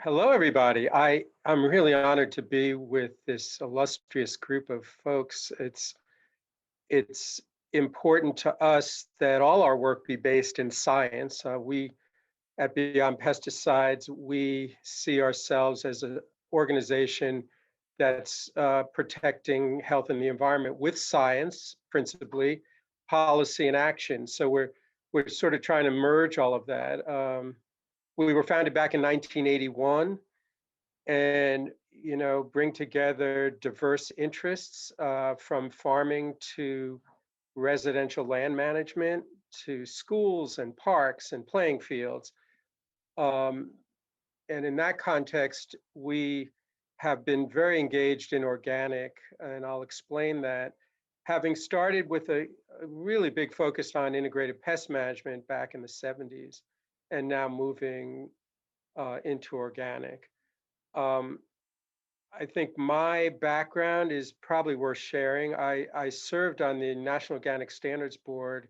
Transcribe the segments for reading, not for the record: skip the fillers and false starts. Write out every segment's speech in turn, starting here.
Hello, everybody. I'm really honored to be with this illustrious group of folks. It's important to us that all our work be based in science. We at Beyond Pesticides, we see ourselves as an organization that's protecting health and the environment with science, principally, policy and action. So we're sort of trying to merge all of that. We were founded back in 1981 and bring together diverse interests from farming to residential land management to schools and parks and playing fields. um, and in that context we have been very engaged in organic, and I'll explain that, having started with a really big focus on integrated pest management back in the 70s and now moving into organic. um, I think my background is probably worth sharing. I served on the National Organic Standards Board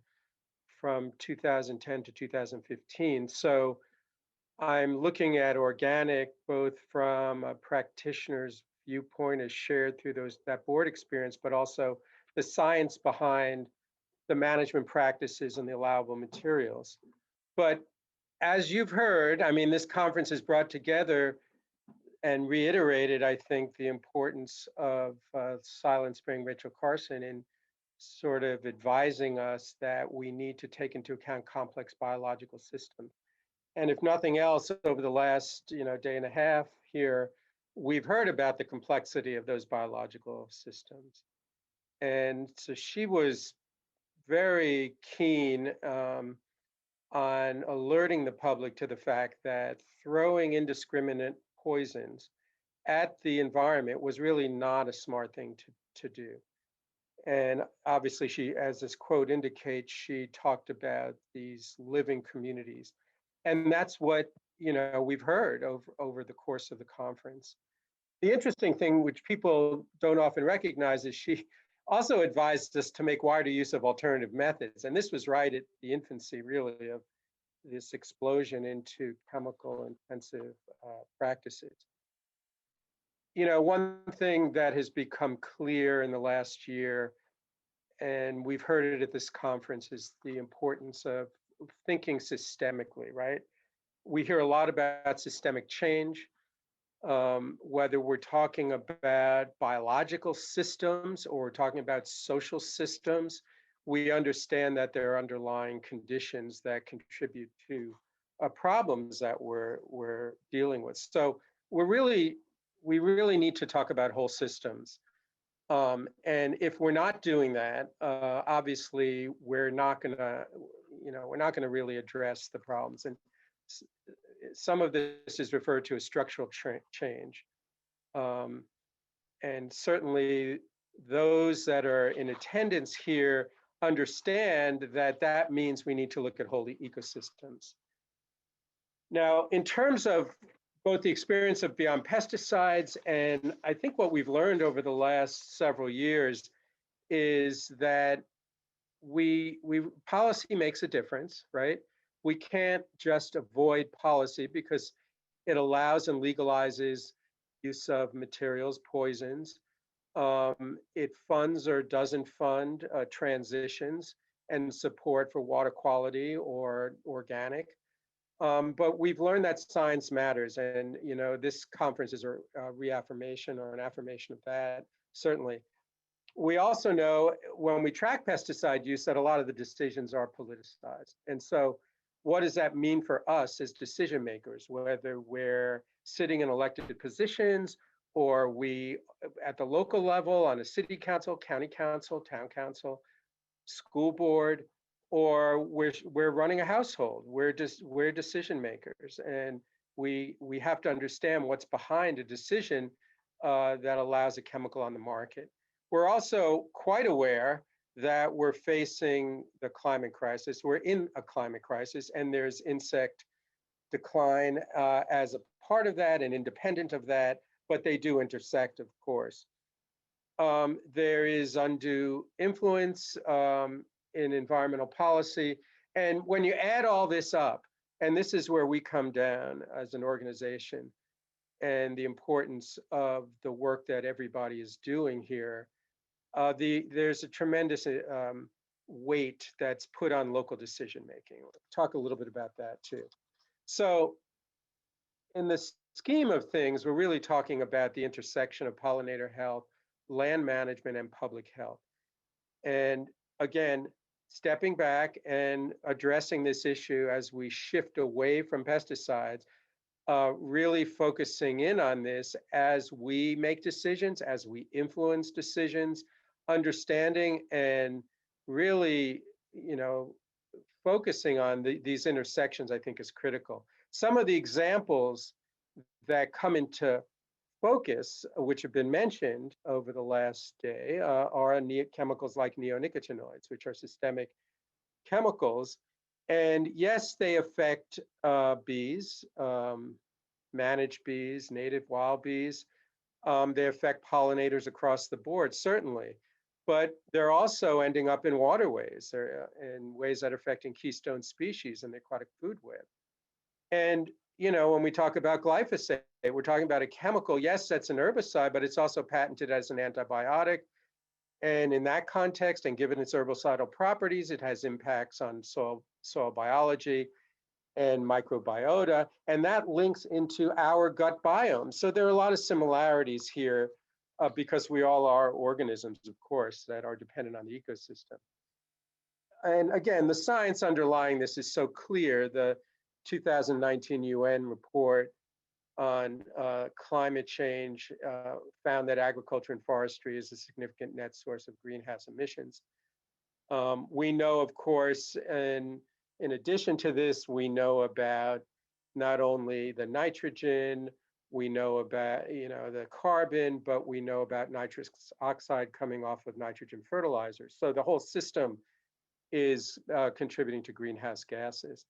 from 2010 to 2015. So I'm looking at organic both from a practitioner's viewpoint as shared through that board experience, but also the science behind the management practices and the allowable materials. But as you've heard, I mean, this conference has brought together and reiterated, I think, the importance of Silent Spring Rachel Carson in sort of advising us that we need to take into account complex biological systems. And if nothing else, over the last day and a half here, we've heard about the complexity of those biological systems. And so she was very keen on alerting the public to the fact that throwing indiscriminate poisons at the environment was really not a smart thing to do. And obviously, she, as this quote indicates, she talked about these living communities. And that's what we've heard over the course of the conference. The interesting thing, which people don't often recognize, is she also advised us to make wider use of alternative methods. And this was right at the infancy, really, of this explosion into chemical intensive practices. One thing that has become clear in the last year, and we've heard it at this conference, is the importance of thinking systemically, right? We hear a lot about systemic change, whether we're talking about biological systems or we're talking about social systems. We understand that there are underlying conditions that contribute to problems that we're dealing with. So we really need to talk about whole systems. And if we're not doing that, obviously we're not going to, really address the problems. And some of this is referred to as structural change. Um, and certainly those that are in attendance here understand that that means we need to look at whole ecosystems. Now, in terms of both the experience of Beyond Pesticides and I think what we've learned over the last several years is that policy makes a difference, right? We can't just avoid policy because it allows and legalizes use of materials, poisons. It funds or doesn't fund transitions and support for water quality or organic. But we've learned that science matters, and this conference is a reaffirmation or an affirmation of that, certainly. We also know when we track pesticide use that a lot of the decisions are politicized. And so what does that mean for us as decision makers, whether we're sitting in elected positions or we at the local level on a city council, county council, town council, school board, or we're running a household. We're decision makers, and we have to understand what's behind a decision that allows a chemical on the market. We're also quite aware that we're facing the climate crisis. We're in a climate crisis, and there's insect decline as a part of that and independent of that, but they do intersect, of course. There is undue influence in environmental policy. And when you add all this up, and this is where we come down as an organization, and the importance of the work that everybody is doing here, there's a tremendous weight that's put on local decision making. We'll talk a little bit about that too. So in the scheme of things, we're really talking about the intersection of pollinator health, land management, and public health. And again, stepping back and addressing this issue as we shift away from pesticides, really focusing in on this as we make decisions, as we influence decisions, understanding and really, focusing on these intersections, I think is critical. Some of the examples that come into focus, which have been mentioned over the last day, are chemicals like neonicotinoids, which are systemic chemicals. And yes, they affect bees, managed bees, native wild bees. They affect pollinators across the board, certainly. But they're also ending up in waterways. They're in ways that are affecting keystone species in the aquatic food web. And when we talk about glyphosate, we're talking about a chemical. Yes, that's an herbicide, but it's also patented as an antibiotic. And in that context, and given its herbicidal properties, it has impacts on soil biology and microbiota, and that links into our gut biome. So there are a lot of similarities here because we all are organisms, of course, that are dependent on the ecosystem. And again, the science underlying this is so clear. The 2019 UN report on climate change found that agriculture and forestry is a significant net source of greenhouse emissions. We know, of course, and in addition to this, we know about not only the nitrogen, we know about the carbon, but we know about nitrous oxide coming off of nitrogen fertilizers. So the whole system is contributing to greenhouse gases.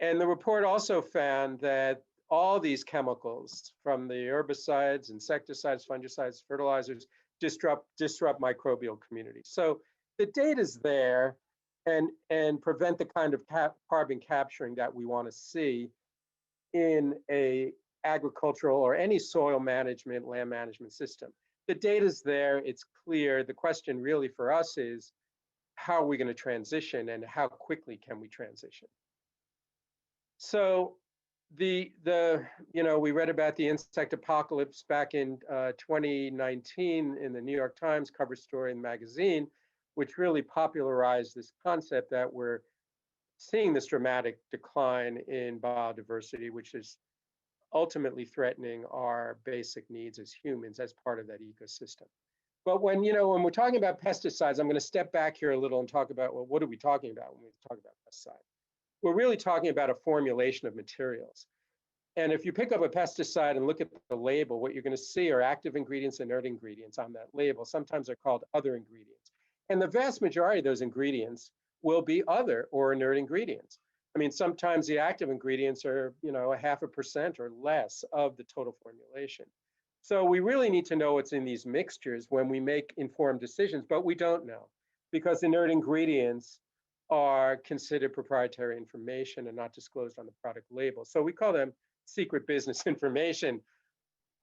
And the report also found that all these chemicals, from the herbicides, insecticides, fungicides, fertilizers, disrupt microbial communities. So the data is there and prevent the kind of carbon capturing that we want to see in a agricultural or any soil management, land management system. The data is there, it's clear. The question really for us is, how are we going to transition and how quickly can we transition? So we read about the insect apocalypse back in 2019 in the New York Times cover story in the magazine, which really popularized this concept that we're seeing this dramatic decline in biodiversity, which is ultimately threatening our basic needs as humans as part of that ecosystem. But when we're talking about pesticides, I'm going to step back here a little and talk about, well, what are we talking about when we talk about pesticides? We're really talking about a formulation of materials. And if you pick up a pesticide and look at the label, what you're going to see are active ingredients, inert ingredients on that label. Sometimes they're called other ingredients. And the vast majority of those ingredients will be other or inert ingredients. I mean, sometimes the active ingredients are, 0.5% or less of the total formulation. So we really need to know what's in these mixtures when we make informed decisions, but we don't know because inert ingredients are considered proprietary information and not disclosed on the product label. So we call them secret business information.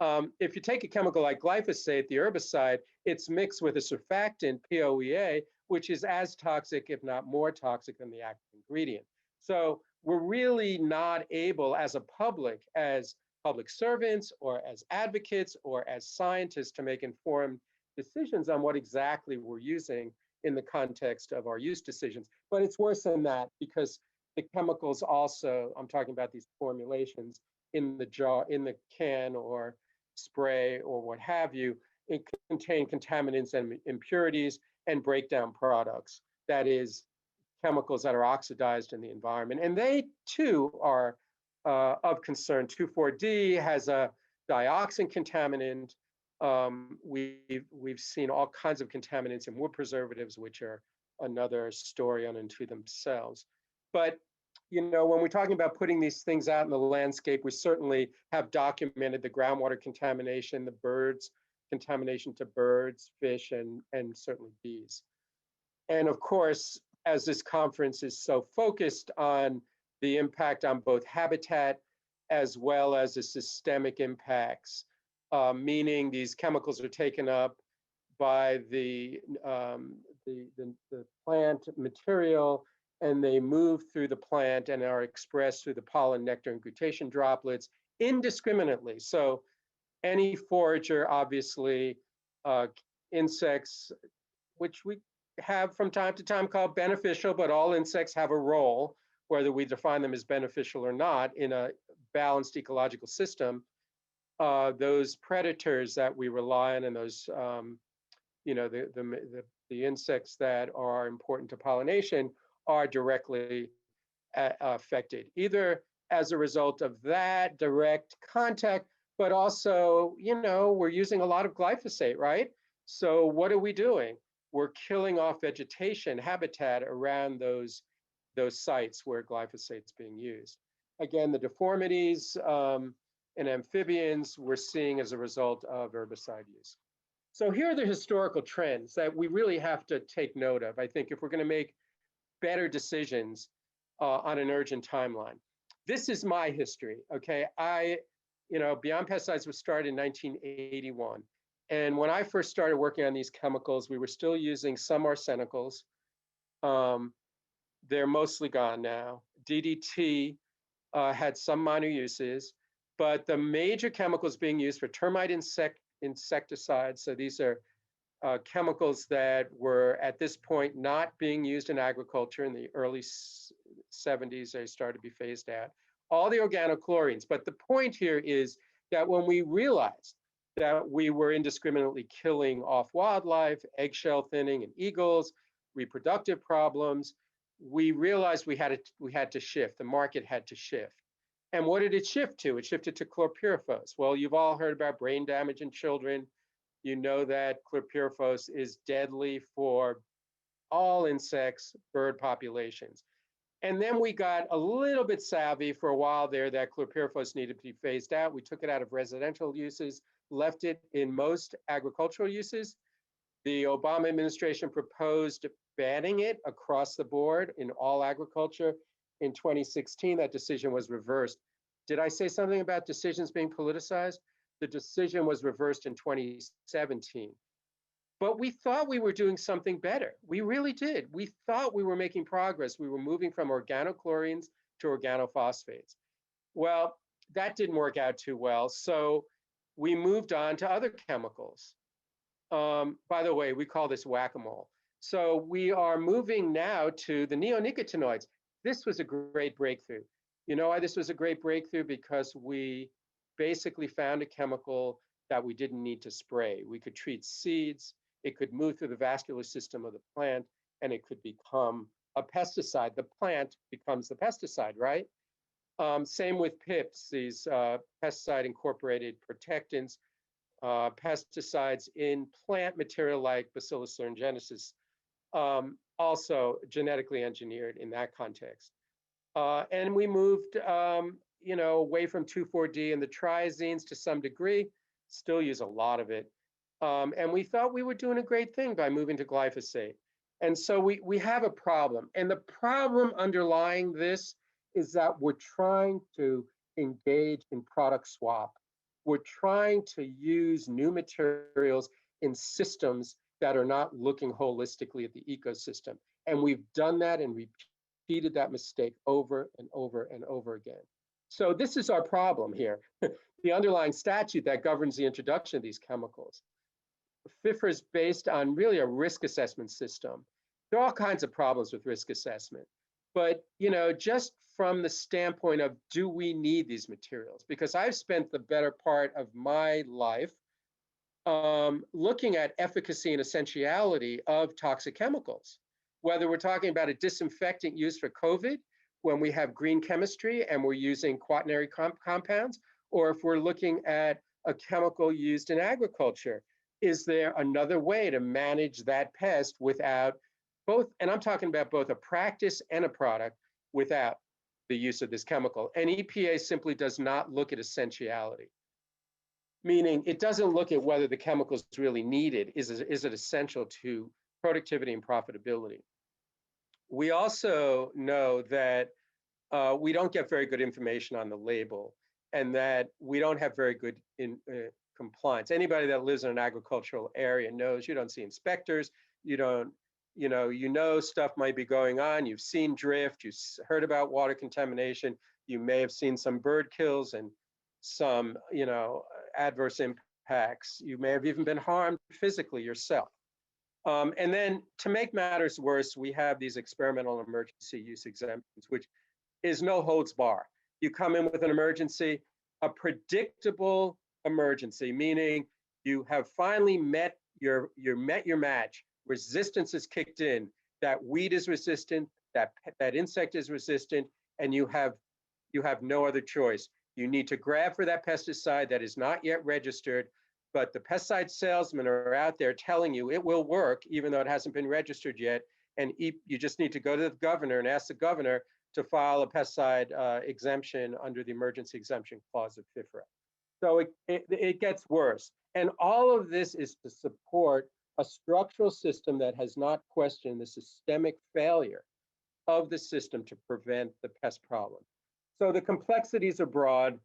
If you take a chemical like glyphosate, the herbicide, it's mixed with a surfactant, POEA, which is as toxic, if not more toxic than the active ingredient. So we're really not able as a public, as public servants or as advocates or as scientists to make informed decisions on what exactly we're using in the context of our use decisions. But it's worse than that because the chemicals also, I'm talking about these formulations in the jar, in the can or spray or what have you, it contain contaminants and impurities and breakdown products. That is chemicals that are oxidized in the environment. And they too are of concern. 2,4-D has a dioxin contaminant. We've seen all kinds of contaminants in wood preservatives, which are another story unto themselves. But when we're talking about putting these things out in the landscape, we certainly have documented the groundwater contamination, the birds, contamination to birds, fish, and certainly bees. And of course, as this conference is so focused on the impact on both habitat as well as the systemic impacts, meaning these chemicals are taken up by the plant material, and they move through the plant and are expressed through the pollen, nectar, and glutation droplets indiscriminately. So any forager, obviously, insects, which we have from time to time called beneficial, but all insects have a role, whether we define them as beneficial or not, in a balanced ecological system. Those predators that we rely on, and those the insects that are important to pollination are directly affected, either as a result of that direct contact, but also, we're using a lot of glyphosate, right? So what are we doing? We're killing off vegetation habitat around those sites where glyphosate's being used. Again, the deformities in amphibians we're seeing as a result of herbicide use. So here are the historical trends that we really have to take note of, I think, if we're going to make better decisions on an urgent timeline. This is my history, okay? Beyond Pesticides was started in 1981. And when I first started working on these chemicals, we were still using some arsenicals. They're mostly gone now. DDT had some minor uses, but the major chemicals being used for termite insecticides, so these are chemicals that were at this point not being used in agriculture. In the early 70s, they started to be phased out. All the organochlorines. But the point here is that when we realized that we were indiscriminately killing off wildlife, eggshell thinning in eagles, reproductive problems, we realized we had to shift. The market had to shift. And what did it shift to? It shifted to chlorpyrifos. Well, you've all heard about brain damage in children. You know that chlorpyrifos is deadly for all insects, bird populations. And then we got a little bit savvy for a while there that chlorpyrifos needed to be phased out. We took it out of residential uses, left it in most agricultural uses. The Obama administration proposed banning it across the board in all agriculture. In 2016, that decision was reversed. Did I say something about decisions being politicized? The decision was reversed in 2017. But we thought we were doing something better. We really did. We thought we were making progress. We were moving from organochlorines to organophosphates. Well, that didn't work out too well. So we moved on to other chemicals. By the way, we call this whack-a-mole. So we are moving now to the neonicotinoids. This was a great breakthrough. You know why this was a great breakthrough? Because we basically found a chemical that we didn't need to spray. We could treat seeds, it could move through the vascular system of the plant, and it could become a pesticide. The plant becomes the pesticide, right? Same with PIPs, these pesticide-incorporated protectants, pesticides in plant material like Bacillus thuringiensis, also genetically engineered in that context. And we moved, away from 2,4-D and the triazines to some degree, still use a lot of it. And we thought we were doing a great thing by moving to glyphosate. And so we have a problem. And the problem underlying this is that we're trying to engage in product swap. We're trying to use new materials in systems that are not looking holistically at the ecosystem. And we've done that and repeated that mistake over and over and over again. So this is our problem here. The underlying statute that governs the introduction of these chemicals. FIFRA is based on really a risk assessment system. There are all kinds of problems with risk assessment. But, just from the standpoint of, do we need these materials? Because I've spent the better part of my life looking at efficacy and essentiality of toxic chemicals. Whether we're talking about a disinfectant used for COVID, when we have green chemistry and we're using quaternary compounds, or if we're looking at a chemical used in agriculture, is there another way to manage that pest without both, and I'm talking about both a practice and a product, without the use of this chemical? And EPA simply does not look at essentiality, meaning it doesn't look at whether the chemical is really needed. Is it essential to productivity and profitability? We also know that we don't get very good information on the label. and that we don't have very good compliance. Anybody that lives in an agricultural area knows you don't see inspectors, you don't, you know stuff might be going on. You've seen drift, you've heard about water contamination, you may have seen some bird kills and some, adverse impacts. You may have even been harmed physically yourself. And then to make matters worse, we have these experimental emergency use exemptions, which is no holds bar. You come in with an emergency, a predictable emergency, meaning you have finally met your match. Resistance is kicked in. That weed is resistant. That insect is resistant, and you have no other choice. You need to grab for that pesticide that is not yet registered, but the pesticide salesmen are out there telling you it will work, even though it hasn't been registered yet. And you just need to go to the governor and ask the governor to file a pesticide exemption under the emergency exemption clause of FIFRA. So it gets worse. And all of this is to support a structural system that has not questioned the systemic failure of the system to prevent the pest problem. So the complexities are broad.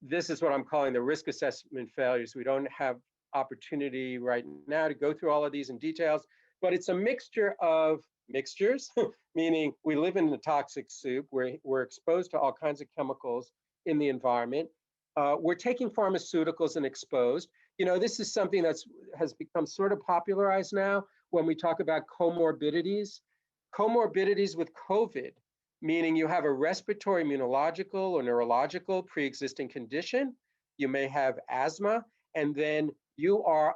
This is what I'm calling the risk assessment failures. We don't have opportunity right now to go through all of these in details, but it's a mixture of mixtures, meaning we live in the toxic soup. We're exposed to all kinds of chemicals in the environment. We're taking pharmaceuticals and exposed. This is something has become sort of popularized now when we talk about comorbidities. Comorbidities with COVID, meaning you have a respiratory, immunological, or neurological pre-existing condition. You may have asthma, and then you are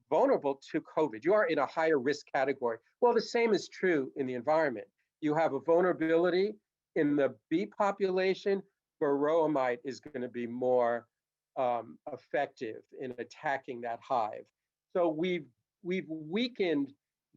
vulnerable to COVID. You are in a higher risk category. Well, the same is true in the environment. You have a vulnerability in the bee population. Varroa mite is going to be more effective in attacking that hive. So we've weakened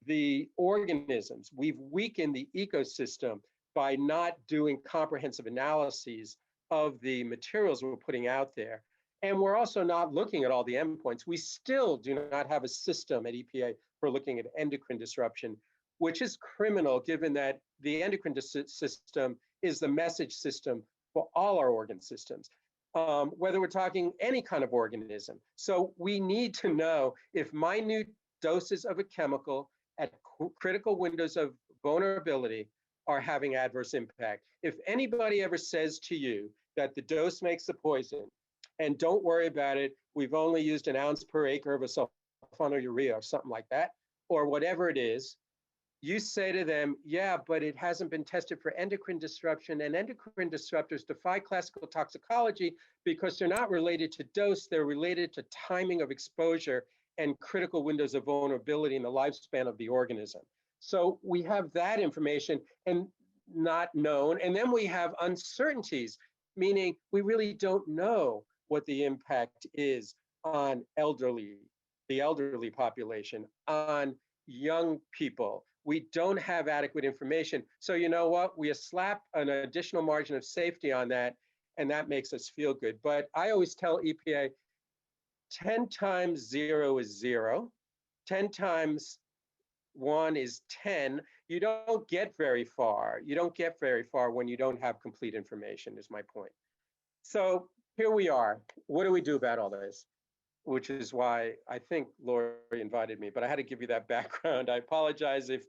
the organisms, we've weakened the ecosystem by not doing comprehensive analyses of the materials we're putting out there. And we're also not looking at all the endpoints. We still do not have a system at EPA for looking at endocrine disruption, which is criminal given that the endocrine system is the message system for all our organ systems, whether we're talking any kind of organism. So we need to know if minute doses of a chemical at critical windows of vulnerability are having adverse impact. If anybody ever says to you that the dose makes the poison, and don't worry about it, we've only used 1 ounce per acre of a sulfonylurea or something like that, or whatever it is, you say to them, yeah, but it hasn't been tested for endocrine disruption, and endocrine disruptors defy classical toxicology because they're not related to dose, they're related to timing of exposure and critical windows of vulnerability in the lifespan of the organism. So we have that information and not known, and then we have uncertainties, meaning we really don't know what the impact is on the elderly population, on young people. We don't have adequate information. So you know what? We slap an additional margin of safety on that, and that makes us feel good. But I always tell EPA, 10 times 0 is 0. 10 times 1 is 10. You don't get very far. You don't get very far when you don't have complete information, is my point. So here we are. What do we do about all this? Which is why I think Lori invited me, but I had to give you that background. I apologize if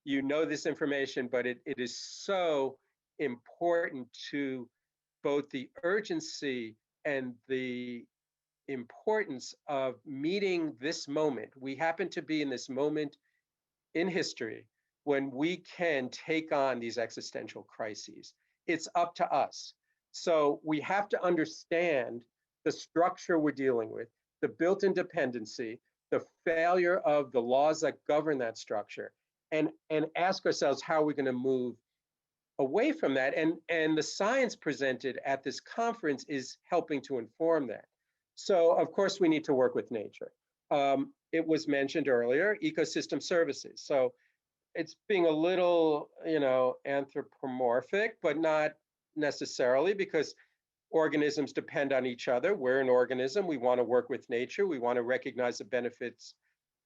you know this information, but it is so important to both the urgency and the importance of meeting this moment. We happen to be in this moment in history when we can take on these existential crises. It's up to us. So we have to understand the structure we're dealing with, the built-in dependency, the failure of the laws that govern that structure, and ask ourselves how we're going to move away from that. And the science presented at this conference is helping to inform that. So of course we need to work with nature. It was mentioned earlier, ecosystem services. So it's being a little, anthropomorphic, but not necessarily, because organisms depend on each other. We're an organism. We want to work with nature. We want to recognize the benefits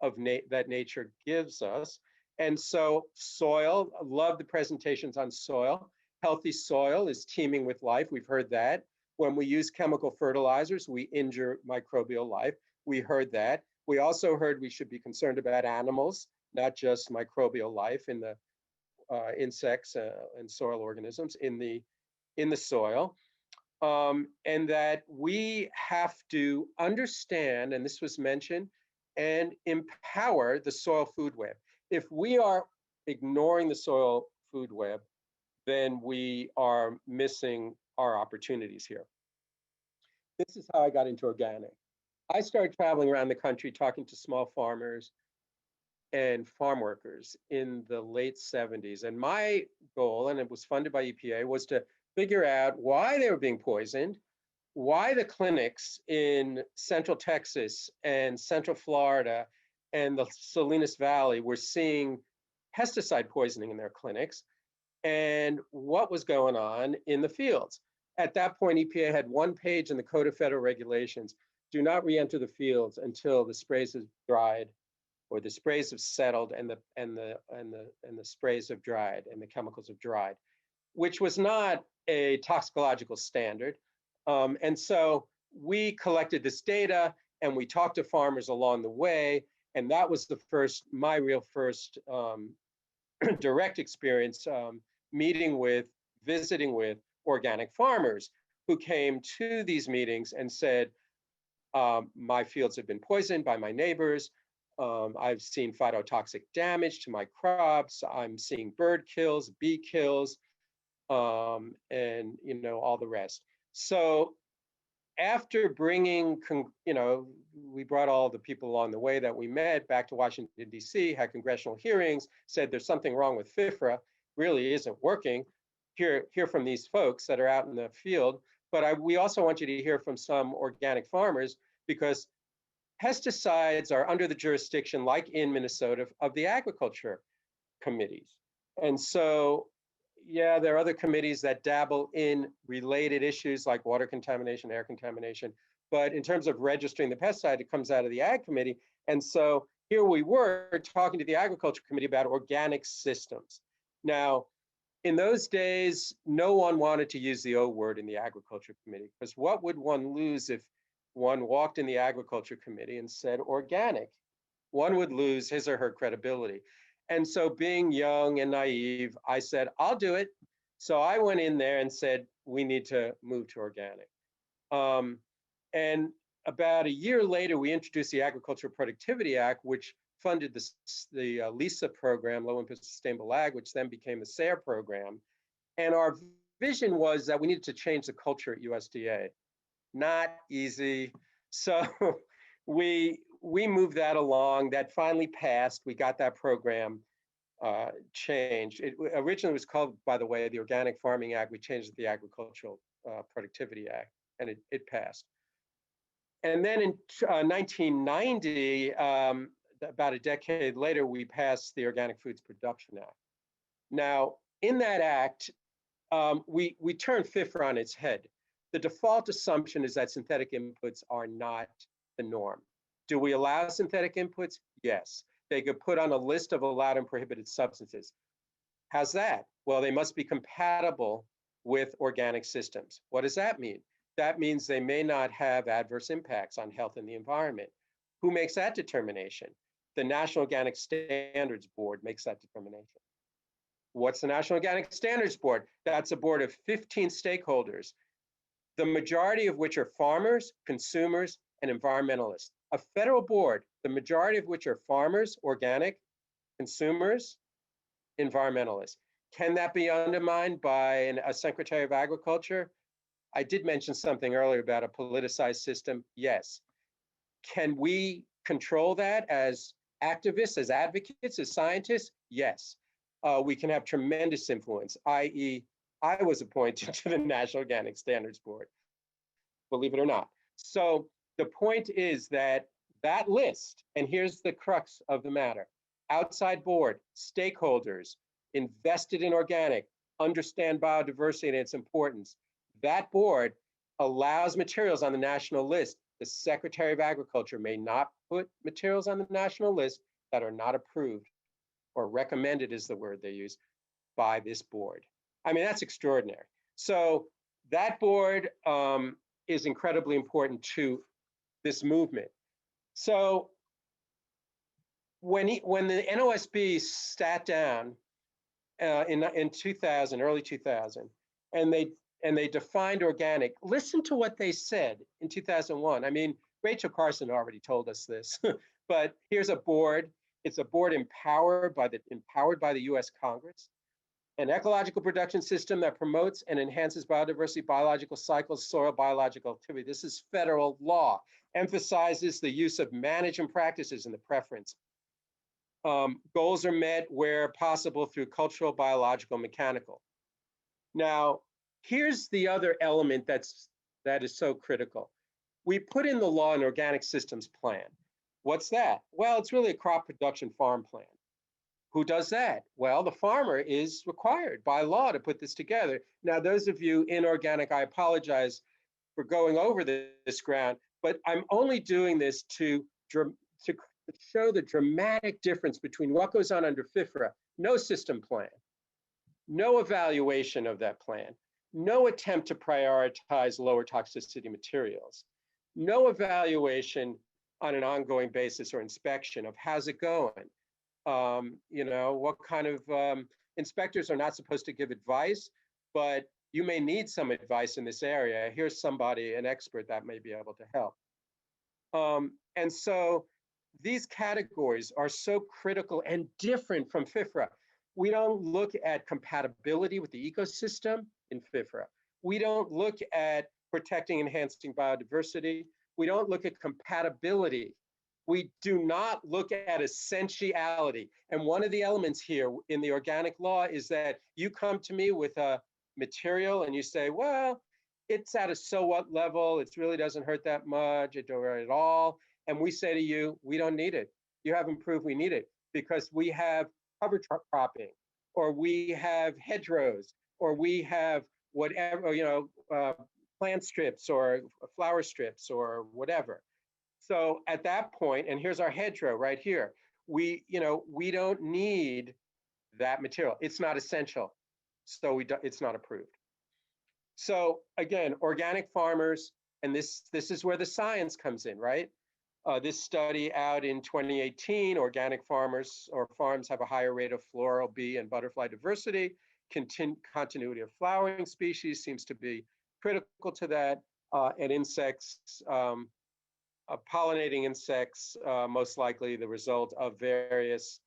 of that nature gives us. And so soil, I love the presentations on soil. Healthy soil is teeming with life. We've heard that. When we use chemical fertilizers, we injure microbial life. We heard that. We also heard we should be concerned about animals, not just microbial life in the insects and soil organisms in the soil. And that we have to understand, and this was mentioned, and empower the soil food web. If we are ignoring the soil food web, then we are missing our opportunities here. This is how I got into organic. I started traveling around the country talking to small farmers and farm workers in the late 70s. And my goal, and it was funded by EPA, was to figure out why they were being poisoned, why the clinics in Central Texas and Central Florida and the Salinas Valley were seeing pesticide poisoning in their clinics, and what was going on in the fields. At that point, EPA had one page in the Code of Federal Regulations: do not re-enter the fields until the sprays have dried, or the sprays have settled, and the sprays have dried, and the chemicals have dried, which was not a toxicological standard. And so we collected this data, and we talked to farmers along the way, and that was my real first direct experience visiting with organic farmers who came to these meetings and said, my fields have been poisoned by my neighbors. I've seen phytotoxic damage to my crops. I'm seeing bird kills, bee kills, and all the rest. So after bringing, we brought all the people along the way that we met back to Washington, D.C., had congressional hearings, said there's something wrong with FIFRA, really isn't working. Hear from these folks that are out in the field. But we also want you to hear from some organic farmers, because pesticides are under the jurisdiction, like in Minnesota, of the agriculture committees. And so, yeah, there are other committees that dabble in related issues like water contamination, air contamination. But in terms of registering the pesticide, it comes out of the Ag Committee. And so here we were talking to the Agriculture Committee about organic systems. Now, in those days, no one wanted to use the O word in the Agriculture Committee, because what would one lose if one walked in the Agriculture Committee and said organic? One would lose his or her credibility. And so, being young and naive, I said, I'll do it. So I went in there and said, we need to move to organic. And about a year later, we introduced the Agricultural Productivity Act, which funded the LISA program, Low Impact Sustainable Ag, which then became the SARE program. And our vision was that we needed to change the culture at USDA. Not easy. So we moved that along. That finally passed. We got that program changed. It originally was called, by the way, the Organic Farming Act. We changed it to the Agricultural Productivity Act, and it passed. And then in 1990, about a decade later, we passed the Organic Foods Production Act. Now, in that act, we turned FIFRA on its head. The default assumption is that synthetic inputs are not the norm. Do we allow synthetic inputs? Yes. They get put on a list of allowed and prohibited substances. How's that? Well, they must be compatible with organic systems. What does that mean? That means they may not have adverse impacts on health and the environment. Who makes that determination? The National Organic Standards Board makes that determination. What's the National Organic Standards Board? That's a board of 15 stakeholders, the majority of which are farmers, consumers, and environmentalists. A federal board, the majority of which are farmers, organic, consumers, environmentalists. Can that be undermined by a Secretary of Agriculture? I did mention something earlier about a politicized system. Yes. Can we control that as activists, as advocates, as scientists? Yes. We can have tremendous influence, i.e., I was appointed to the National Organic Standards Board, believe it or not. So the point is that that list, and here's the crux of the matter: outside board, stakeholders, invested in organic, understand biodiversity and its importance. That board allows materials on the national list. The Secretary of Agriculture may not put materials on the national list that are not approved, or recommended is the word they use, by this board. I mean, that's extraordinary. So That board is incredibly important to this movement. So when the NOSB sat down in 2000, early 2000, and they defined organic, listen to what they said in 2001. I mean, Rachel Carson already told us this, but here's a board. It's a board empowered by the U.S. Congress, an ecological production system that promotes and enhances biodiversity, biological cycles, soil biological activity. This is federal law, emphasizes the use of management practices and the preference. Goals are met where possible through cultural, biological, mechanical. Now, here's the other element that is so critical. We put in the law an organic systems plan. What's that? Well, it's really a crop production farm plan. Who does that? Well, the farmer is required by law to put this together. Now, those of you in organic, I apologize for going over this ground, but I'm only doing this to show the dramatic difference between what goes on under FIFRA, no system plan, no evaluation of that plan, no attempt to prioritize lower toxicity materials, no evaluation on an ongoing basis or inspection of how's it going. What kind of inspectors are not supposed to give advice, but you may need some advice in this area. Here's somebody, an expert that may be able to help. And so these categories are so critical and different from FIFRA. We don't look at compatibility with the ecosystem in FIFRA. We don't look at protecting and enhancing biodiversity. We don't look at compatibility. We do not look at essentiality. And one of the elements here in the organic law is that you come to me with a material and you say, well, it's at a so what level, it really doesn't hurt that much, it don't hurt at all. And we say to you, we don't need it. You haven't proved we need it because we have cover cropping, or we have hedgerows, or we have whatever, plant strips or flower strips or whatever. So at that point, and here's our hedgerow right here, we don't need that material. It's not essential, so it's not approved. So again, organic farmers, and this is where the science comes in, right? This study out in 2018, organic farmers or farms have a higher rate of floral, bee, and butterfly diversity. Continuity of flowering species seems to be critical to that, and insects, pollinating insects, most likely the result of various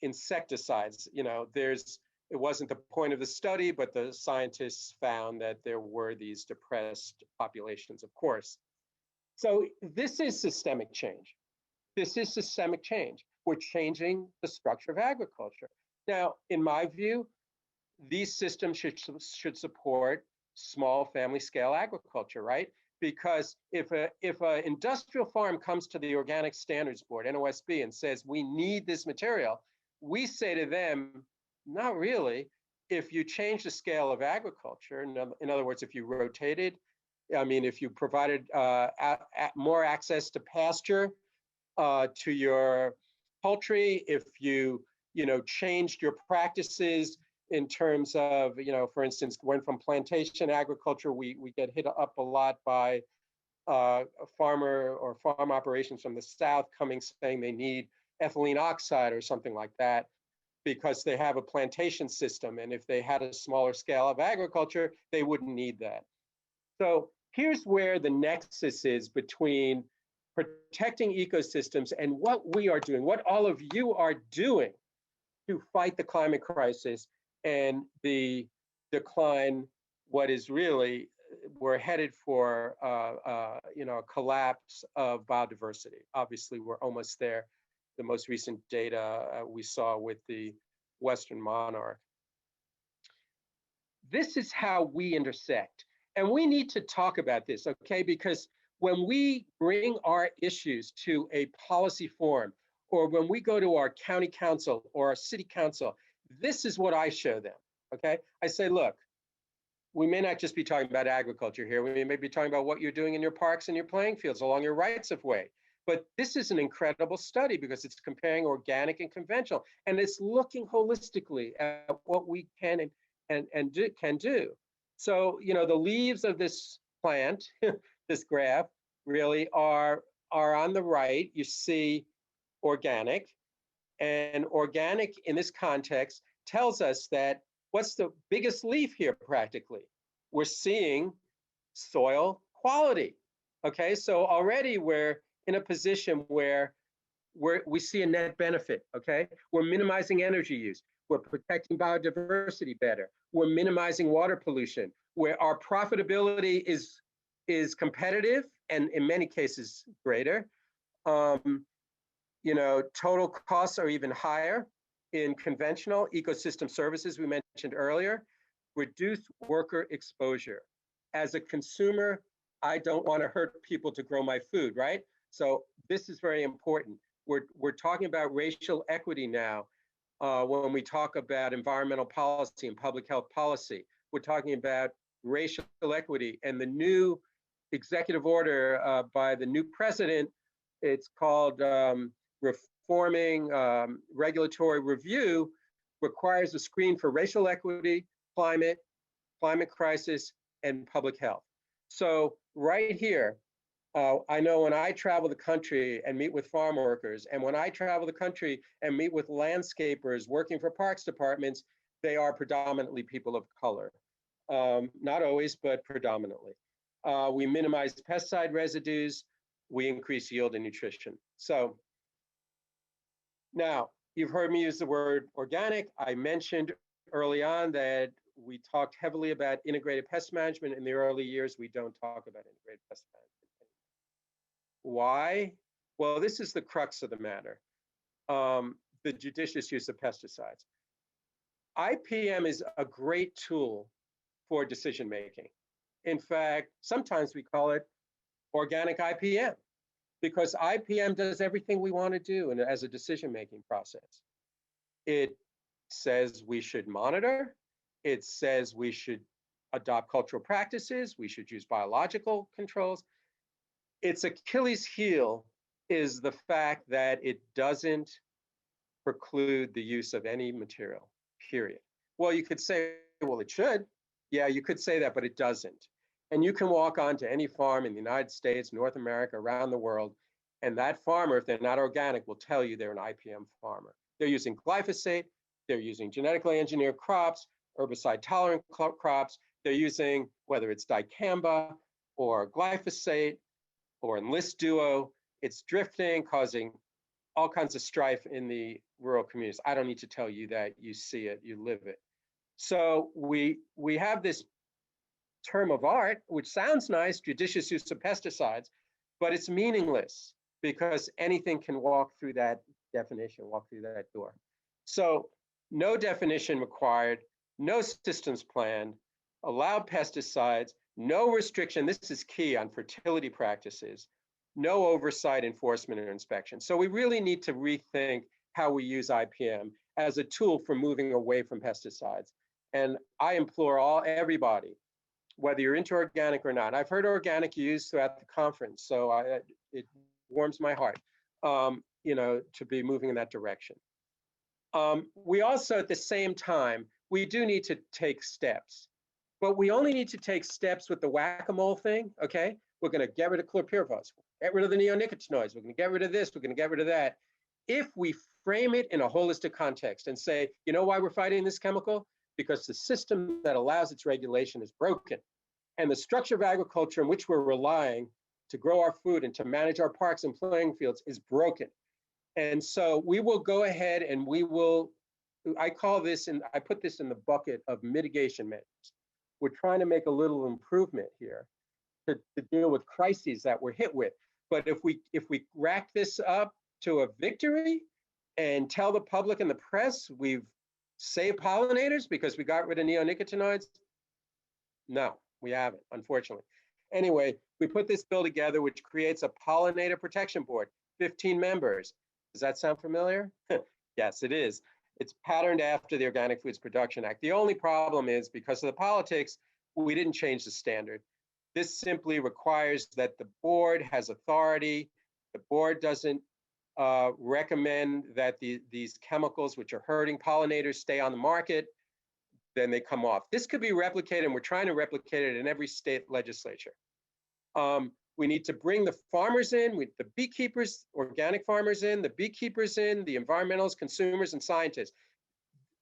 insecticides. It wasn't the point of the study, but the scientists found that there were these depressed populations, of course. So this is systemic change. This is systemic change. We're changing the structure of agriculture. Now, in my view, these systems should support small family scale agriculture, right? Because if an industrial farm comes to the Organic Standards Board, NOSB, and says, we need this material, we say to them, not really. If you change the scale of agriculture, in other words, if you rotated, if you provided more access to pasture to your poultry, if you changed your practices in terms of, for instance, went from plantation agriculture, we get hit up a lot by a farmer or farm operations from the South saying they need ethylene oxide or something like that because they have a plantation system. And if they had a smaller scale of agriculture, they wouldn't need that. So here's where the nexus is between protecting ecosystems and what we are doing, what all of you are doing to fight the climate crisis and the decline, what is really, we're headed for a collapse of biodiversity. Obviously, we're almost there. The most recent data we saw with the Western monarch. This is how we intersect. And we need to talk about this, okay? Because when we bring our issues to a policy forum, or when we go to our county council or our city council, this is what I show them, okay? I say, look, we may not just be talking about agriculture here. We may be talking about what you're doing in your parks and your playing fields along your rights of way. But this is an incredible study because it's comparing organic and conventional, and it's looking holistically at what we can do. So, you know, the leaves of this plant, this graph, really are on the right. You see organic, and organic in this context tells us that what's the biggest leaf here practically? We're seeing soil quality. Okay, so already we're in a position where we see a net benefit. Okay, we're minimizing energy use. We're protecting biodiversity better. We're minimizing water pollution. Where our profitability is competitive and in many cases greater. You know, total costs are even higher in conventional ecosystem services we mentioned earlier. Reduced worker exposure. As a consumer, I don't want to hurt people to grow my food, right? So this is very important. We're talking about racial equity now when we talk about environmental policy and public health policy. We're talking about racial equity, and the new executive order by the new president, it's called Reforming Regulatory Review, requires a screen for racial equity, climate crisis, and public health. So right here, I know when I travel the country and meet with farm workers, and when I travel the country and meet with landscapers working for parks departments, they are predominantly people of color. Not always, but predominantly. We minimize pesticide residues, we increase yield and nutrition. So now, you've heard me use the word organic. I mentioned early on that we talked heavily about integrated pest management. In the early years, we don't talk about integrated pest management. Why? Well, this is the crux of the matter, the judicious use of pesticides. IPM is a great tool for decision making. In fact, sometimes we call it organic IPM, because IPM does everything we want to do as a decision-making process. It says we should monitor. It says we should adopt cultural practices. We should use biological controls. Its Achilles heel is the fact that it doesn't preclude the use of any material, period. Well, you could say, well, it should. Yeah, you could say that, but it doesn't. And you can walk onto any farm in the United States, North America, around the world, and that farmer, if they're not organic, will tell you they're an IPM farmer. They're using glyphosate, they're using genetically engineered crops, herbicide-tolerant crops, they're using, whether it's dicamba or glyphosate or enlist duo, it's drifting, causing all kinds of strife in the rural communities. I don't need to tell you that, you see it, you live it. So we have this term of art, which sounds nice, judicious use of pesticides, but it's meaningless because anything can walk through that definition, walk through that door. So no definition required, no systems plan, allowed pesticides, no restriction, this is key on fertility practices, no oversight, enforcement, or inspection. So we really need to rethink how we use IPM as a tool for moving away from pesticides. And I implore everybody, whether you're into organic or not. I've heard organic used throughout the conference, so it warms my heart, you know, to be moving in that direction. We also, at the same time, we do need to take steps, but we only need to take steps with the whack-a-mole thing, okay? We're gonna get rid of chlorpyrifos, get rid of the neonicotinoids, we're gonna get rid of this, we're gonna get rid of that. If we frame it in a holistic context and say, you know why we're fighting this chemical? Because the system that allows its regulation is broken. And the structure of agriculture in which we're relying to grow our food and to manage our parks and playing fields is broken. And so we will go ahead and we will, I call this, and I put this in the bucket of mitigation measures. We're trying to make a little improvement here to deal with crises that we're hit with. But if we rack this up to a victory and tell the public and the press we've saved pollinators because we got rid of neonicotinoids, no, we haven't, unfortunately. Anyway, we put this bill together, which creates a pollinator protection board, 15 members. Does that sound familiar? Yes, it is. It's patterned after the Organic Foods Production Act. The only problem is, because of the politics, we didn't change the standard. This simply requires that the board has authority. The board doesn't recommend that these chemicals, which are hurting pollinators, stay on the market. then they come off. This could be replicated, and we're trying to replicate it in every state legislature. We need to bring the farmers in, the beekeepers, organic farmers in, the beekeepers in, the environmentalists, consumers, and scientists.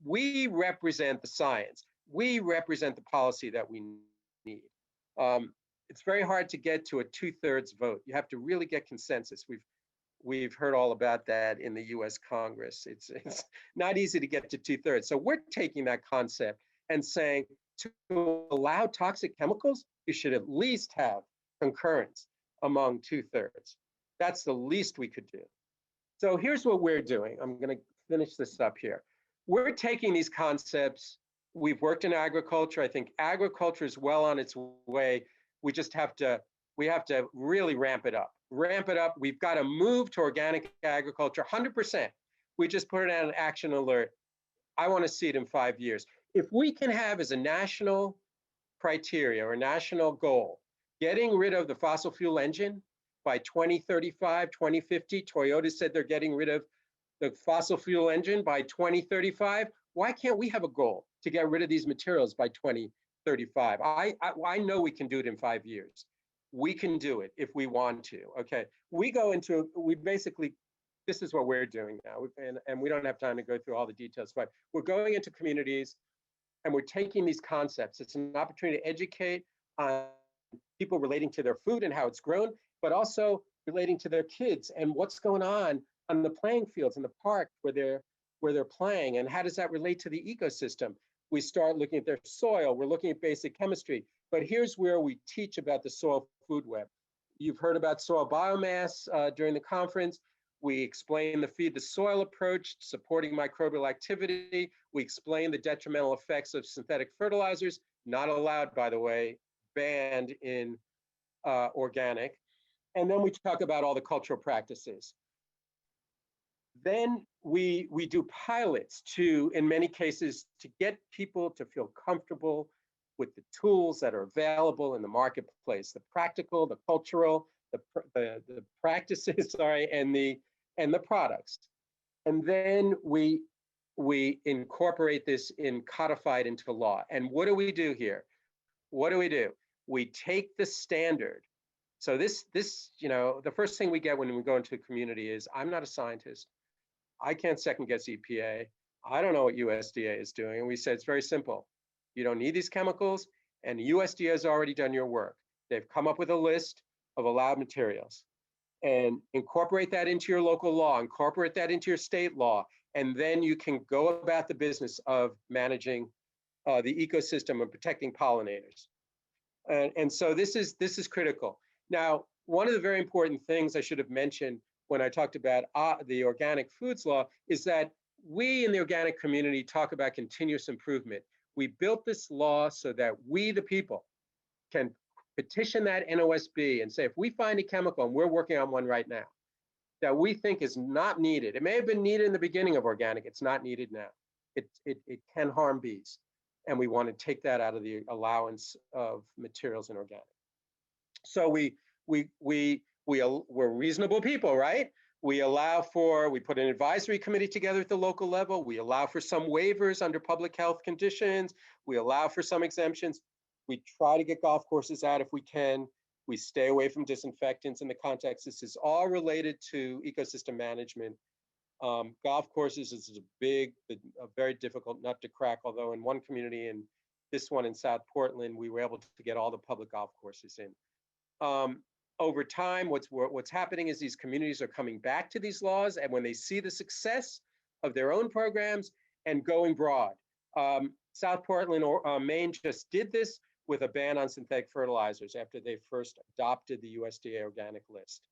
We represent the science. We represent the policy that we need. It's very hard to get to a 2/3 vote. You have to really get consensus. We've heard all about that in the US Congress. It's not easy to get to 2/3. So we're taking that concept and saying, to allow toxic chemicals, you should at least have concurrence among 2/3. That's the least we could do. So here's what we're doing. I'm going to finish this up here. We're taking these concepts. We've worked in agriculture. I think agriculture is well on its way. We just have to really ramp it up. Ramp it up. We've got to move to organic agriculture 100%. We just put it on an action alert. I want to see it in 5 years. If we can have as a national criteria or national goal, getting rid of the fossil fuel engine by 2035, 2050, Toyota said they're getting rid of the fossil fuel engine by 2035. Why can't we have a goal to get rid of these materials by 2035? I know we can do it in 5 years. We can do it if we want to, okay? This is what we're doing now, and we don't have time to go through all the details, but we're going into communities and we're taking these concepts. It's an opportunity to educate on people relating to their food and how it's grown, but also relating to their kids and what's going on the playing fields in the park where they're playing, and how does that relate to the ecosystem. We start looking at their soil, we're looking at basic chemistry, but here's where we teach about the soil food web. You've heard about soil biomass during the conference. We explain the feed to soil approach, supporting microbial activity. We explain the detrimental effects of synthetic fertilizers, not allowed, by the way, banned in organic. And then we talk about all the cultural practices. Then we do pilots to, in many cases, to get people to feel comfortable with the tools that are available in the marketplace, the practical, the cultural, the practices, sorry, and the products. And then we incorporate this codified into law. And what do we do here? What do? We take the standard. So this, the first thing we get when we go into a community is, I'm not a scientist. I can't second guess EPA. I don't know what USDA is doing. And we said, it's very simple. You don't need these chemicals, and USDA has already done your work. They've come up with a list of allowed materials, and incorporate that into your local law, incorporate that into your state law, and then you can go about the business of managing the ecosystem and protecting pollinators. And so this is critical. Now, one of the very important things I should have mentioned when I talked about the organic foods law is that we in the organic community talk about continuous improvement. We built this law so that we, the people, can petition that NOSB and say, if we find a chemical, and we're working on one right now, that we think is not needed. It may have been needed in the beginning of organic. It's not needed now. It can harm bees. And we want to take that out of the allowance of materials in organic. So we're reasonable people, right? We put an advisory committee together at the local level. We allow for some waivers under public health conditions. We allow for some exemptions. We try to get golf courses out if we can. We stay away from disinfectants in the context. This is all related to ecosystem management. Golf courses is a very difficult nut to crack, although in one community, in this one in South Portland, we were able to get all the public golf courses in. Over time, what's happening is these communities are coming back to these laws, and when they see the success of their own programs and going broad. South Portland, Maine just did this with a ban on synthetic fertilizers after they first adopted the USDA organic list.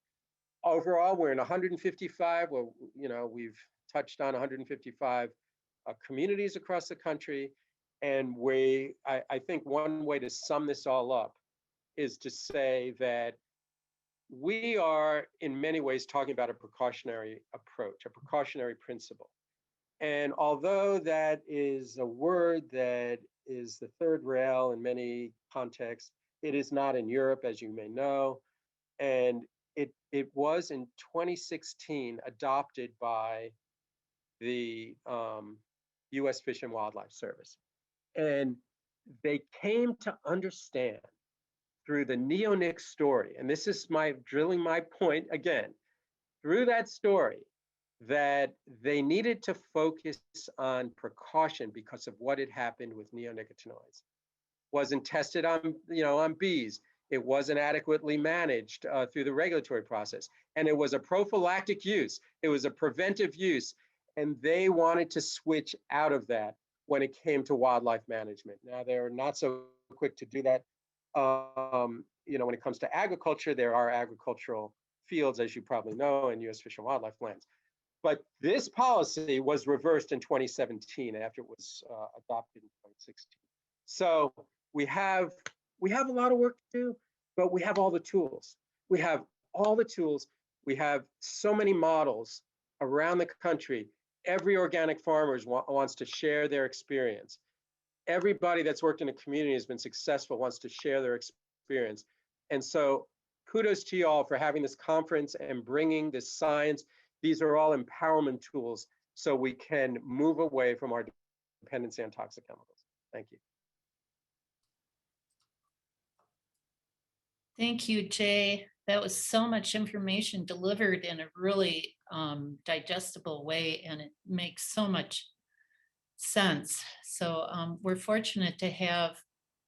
Overall, we're in 155. We've touched on 155 communities across the country, and I think one way to sum this all up is to say that we are in many ways talking about a precautionary approach, a precautionary principle. And although that is a word that is the third rail in many contexts, it is not in Europe, as you may know. And it was in 2016 adopted by the US Fish and Wildlife Service. And they came to understand through the neonic story, and this is my drilling my point again, through that story, that they needed to focus on precaution because of what had happened with neonicotinoids. Wasn't tested on, on bees. It wasn't adequately managed through the regulatory process. And it was a prophylactic use. It was a preventive use. And they wanted to switch out of that when it came to wildlife management. Now, they're not so quick to do that. When it comes to agriculture, there are agricultural fields, as you probably know, in U.S. Fish and Wildlife lands. But this policy was reversed in 2017 after it was adopted in 2016. So we have a lot of work to do, but we have all the tools. We have all the tools. We have so many models around the country. Every organic farmer wants to share their experience. Everybody that's worked in a community has been successful, wants to share their experience. And so kudos to you all for having this conference and bringing this science. These are all empowerment tools so we can move away from our dependency on toxic chemicals. Thank you. Thank you, Jay. That was so much information delivered in a really digestible way, and it makes so much sense. So we're fortunate to have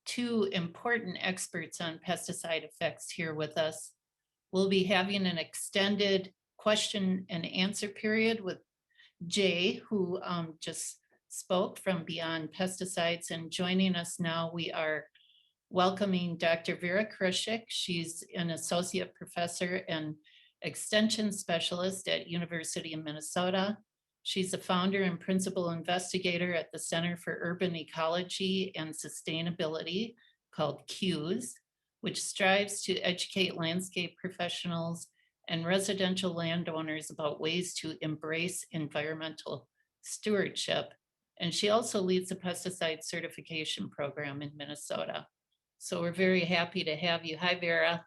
two important experts on pesticide effects here with us. We'll be having an extended question and answer period with Jay, who just spoke from Beyond Pesticides, and joining us now, we are welcoming Dr. Vera Krischik. She's an associate professor and extension specialist at University of Minnesota. She's the founder and principal investigator at the Center for Urban Ecology and Sustainability, called CUES, which strives to educate landscape professionals and residential landowners about ways to embrace environmental stewardship. And she also leads the pesticide certification program in Minnesota. So we're very happy to have you. Hi, Vera.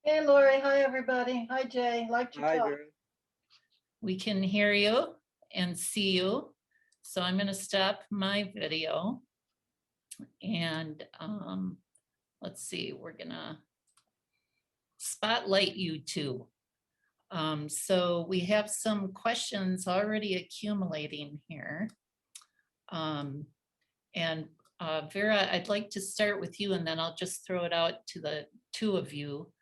Hey, Lori. Hi, everybody. Hi, Jay. Like your Hi, talk. Vera. We can hear you and see you. So I'm going to stop my video. And let's see, we're going to spotlight you two. So we have some questions already accumulating here. Vera, I'd like to start with you, and then I'll just throw it out to the two of you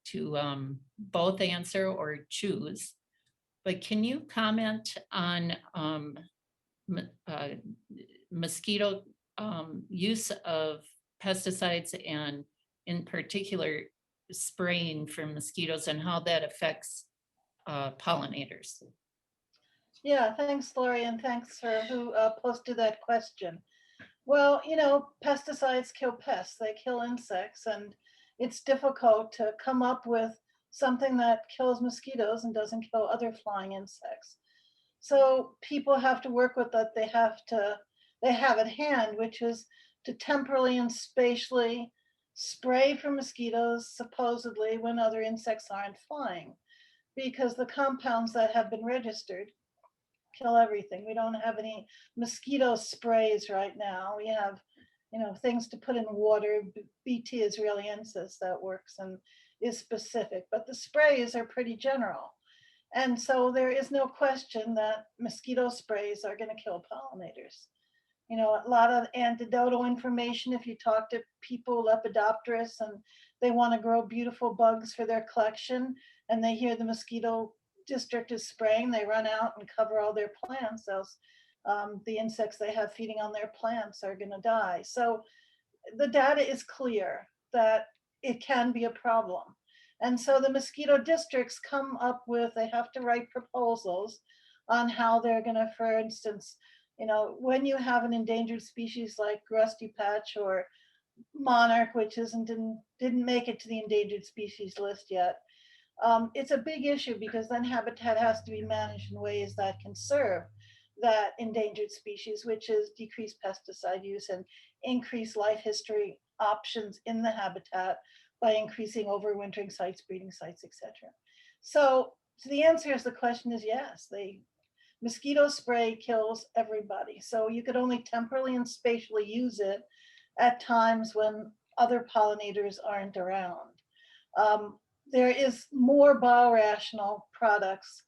to both answer or choose. But can you comment on mosquito use of pesticides, and in particular spraying for mosquitoes, and how that affects pollinators? Yeah, thanks, Lori, and thanks for who posted that question. Well, pesticides kill pests, they kill insects, and it's difficult to come up with something that kills mosquitoes and doesn't kill other flying insects. So people have to work with what they have at hand, which is to temporally and spatially spray for mosquitoes, supposedly when other insects aren't flying, because the compounds that have been registered kill everything. We don't have any mosquito sprays right now. We have, things to put in water. BT israeliensis that works and is specific, but the sprays are pretty general. And so there is no question that mosquito sprays are going to kill pollinators. A lot of anecdotal information. If you talk to people, lepidopterists, and they want to grow beautiful bugs for their collection, and they hear the mosquito district is spraying, they run out and cover all their plants, else the insects they have feeding on their plants are going to die. So the data is clear that it can be a problem. And so the mosquito districts come up with, they have to write proposals on how they're going to, for instance, when you have an endangered species like rusty patch or monarch, which didn't make it to the endangered species list yet, it's a big issue, because then habitat has to be managed in ways that can serve that endangered species, which is decreased pesticide use and increased life history options in the habitat by increasing overwintering sites, breeding sites, etc. So the answer is, the question is yes, Mosquito spray kills everybody. So you could only temporarily and spatially use it at times when other pollinators aren't around. There is more biorational products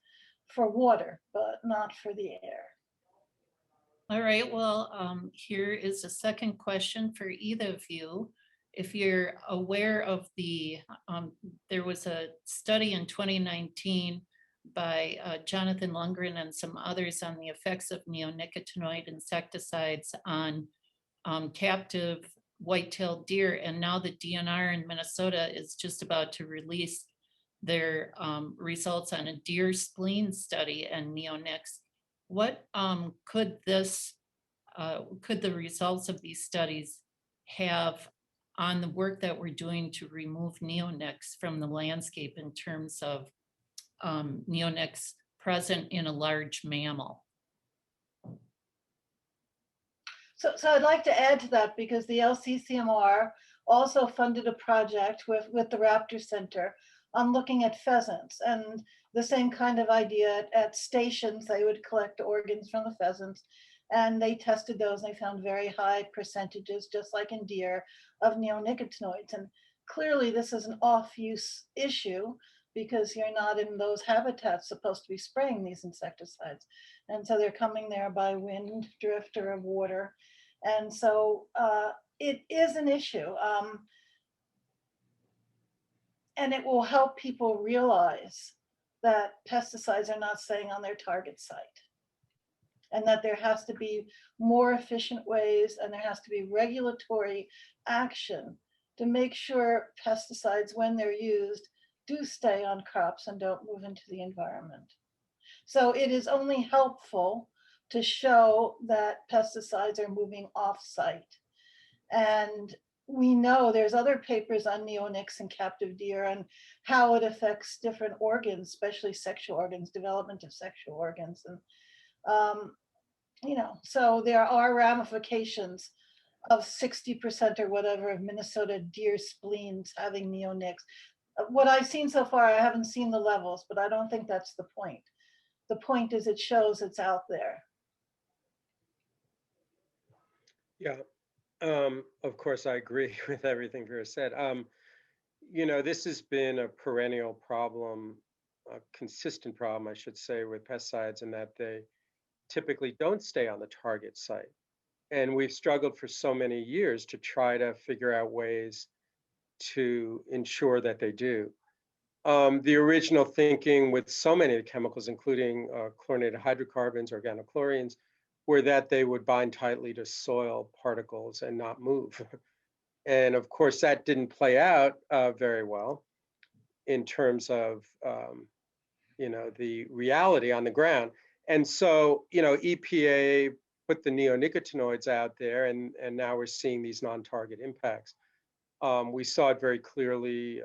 for water, but not for the air. All right, well, here is a second question for either of you. If you're aware of there was a study in 2019 by Jonathan Lundgren and some others on the effects of neonicotinoid insecticides on captive white-tailed deer. And now the DNR in Minnesota is just about to release their results on a deer spleen study and neonics. What could the results of these studies have on the work that we're doing to remove neonics from the landscape in terms of neonics present in a large mammal? So I'd like to add to that, because the LCCMR also funded a project with the Raptor Center on looking at pheasants, and the same kind of idea at stations. They would collect organs from the pheasants, and they tested those, and they found very high percentages, just like in deer, of neonicotinoids. And clearly this is an off-use issue, because you're not in those habitats supposed to be spraying these insecticides. And so they're coming there by wind, drift, or of water. And so it is an issue. And it will help people realize that pesticides are not staying on their target site, and that there has to be more efficient ways, and there has to be regulatory action to make sure pesticides, when they're used, do stay on crops and don't move into the environment. So it is only helpful to show that pesticides are moving off-site. And we know there's other papers on neonics and captive deer and how it affects different organs, especially sexual organs, development of sexual organs. And, so there are ramifications of 60% or whatever of Minnesota deer spleens having neonics. What I've seen so far, I haven't seen the levels, but I don't think that's the point. The point is it shows it's out there. Yeah, of course, I agree with everything Vera said. This has been a perennial problem, a consistent problem, I should say, with pesticides, in that they typically don't stay on the target site. And we've struggled for so many years to try to figure out ways to ensure that they do. The original thinking with so many of the chemicals, including chlorinated hydrocarbons, organochlorines, were that they would bind tightly to soil particles and not move. And of course, that didn't play out very well in terms of the reality on the ground. And so, EPA put the neonicotinoids out there, and now we're seeing these non-target impacts. We saw it very clearly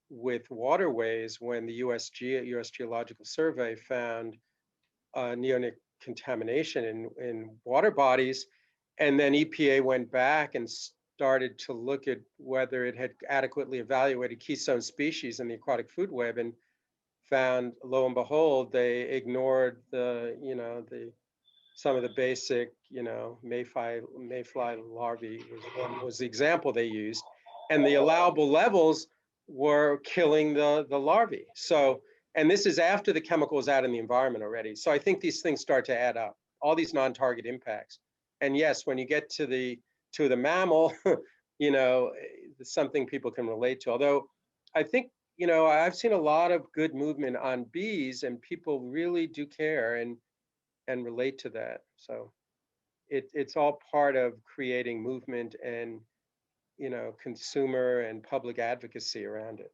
with waterways when the US Geological Survey found neonic contamination in water bodies, and then EPA went back and started to look at whether it had adequately evaluated keystone species in the aquatic food web, and found, lo and behold, they ignored some of the basic, mayfly larvae was the example they used, and the allowable levels were killing the larvae. So, and this is after the chemical was out in the environment already. So I think these things start to add up, all these non-target impacts. And yes, when you get to the mammal, it's something people can relate to. Although I think, I've seen a lot of good movement on bees, and people really do care and relate to that. So it's all part of creating movement and, consumer and public advocacy around it.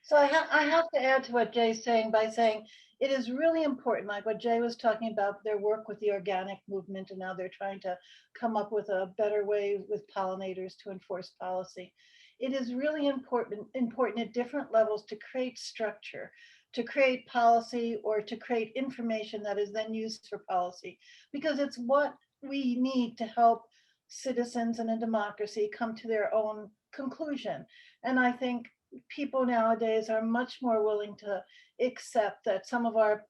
So I have to add to what Jay's saying by saying it is really important, like what Jay was talking about, their work with the organic movement, and now they're trying to come up with a better way with pollinators to enforce policy. It is really important at different levels to create structure, to create policy, or to create information that is then used for policy, because it's what we need to help citizens in a democracy come to their own conclusion. And I think people nowadays are much more willing to accept that some of our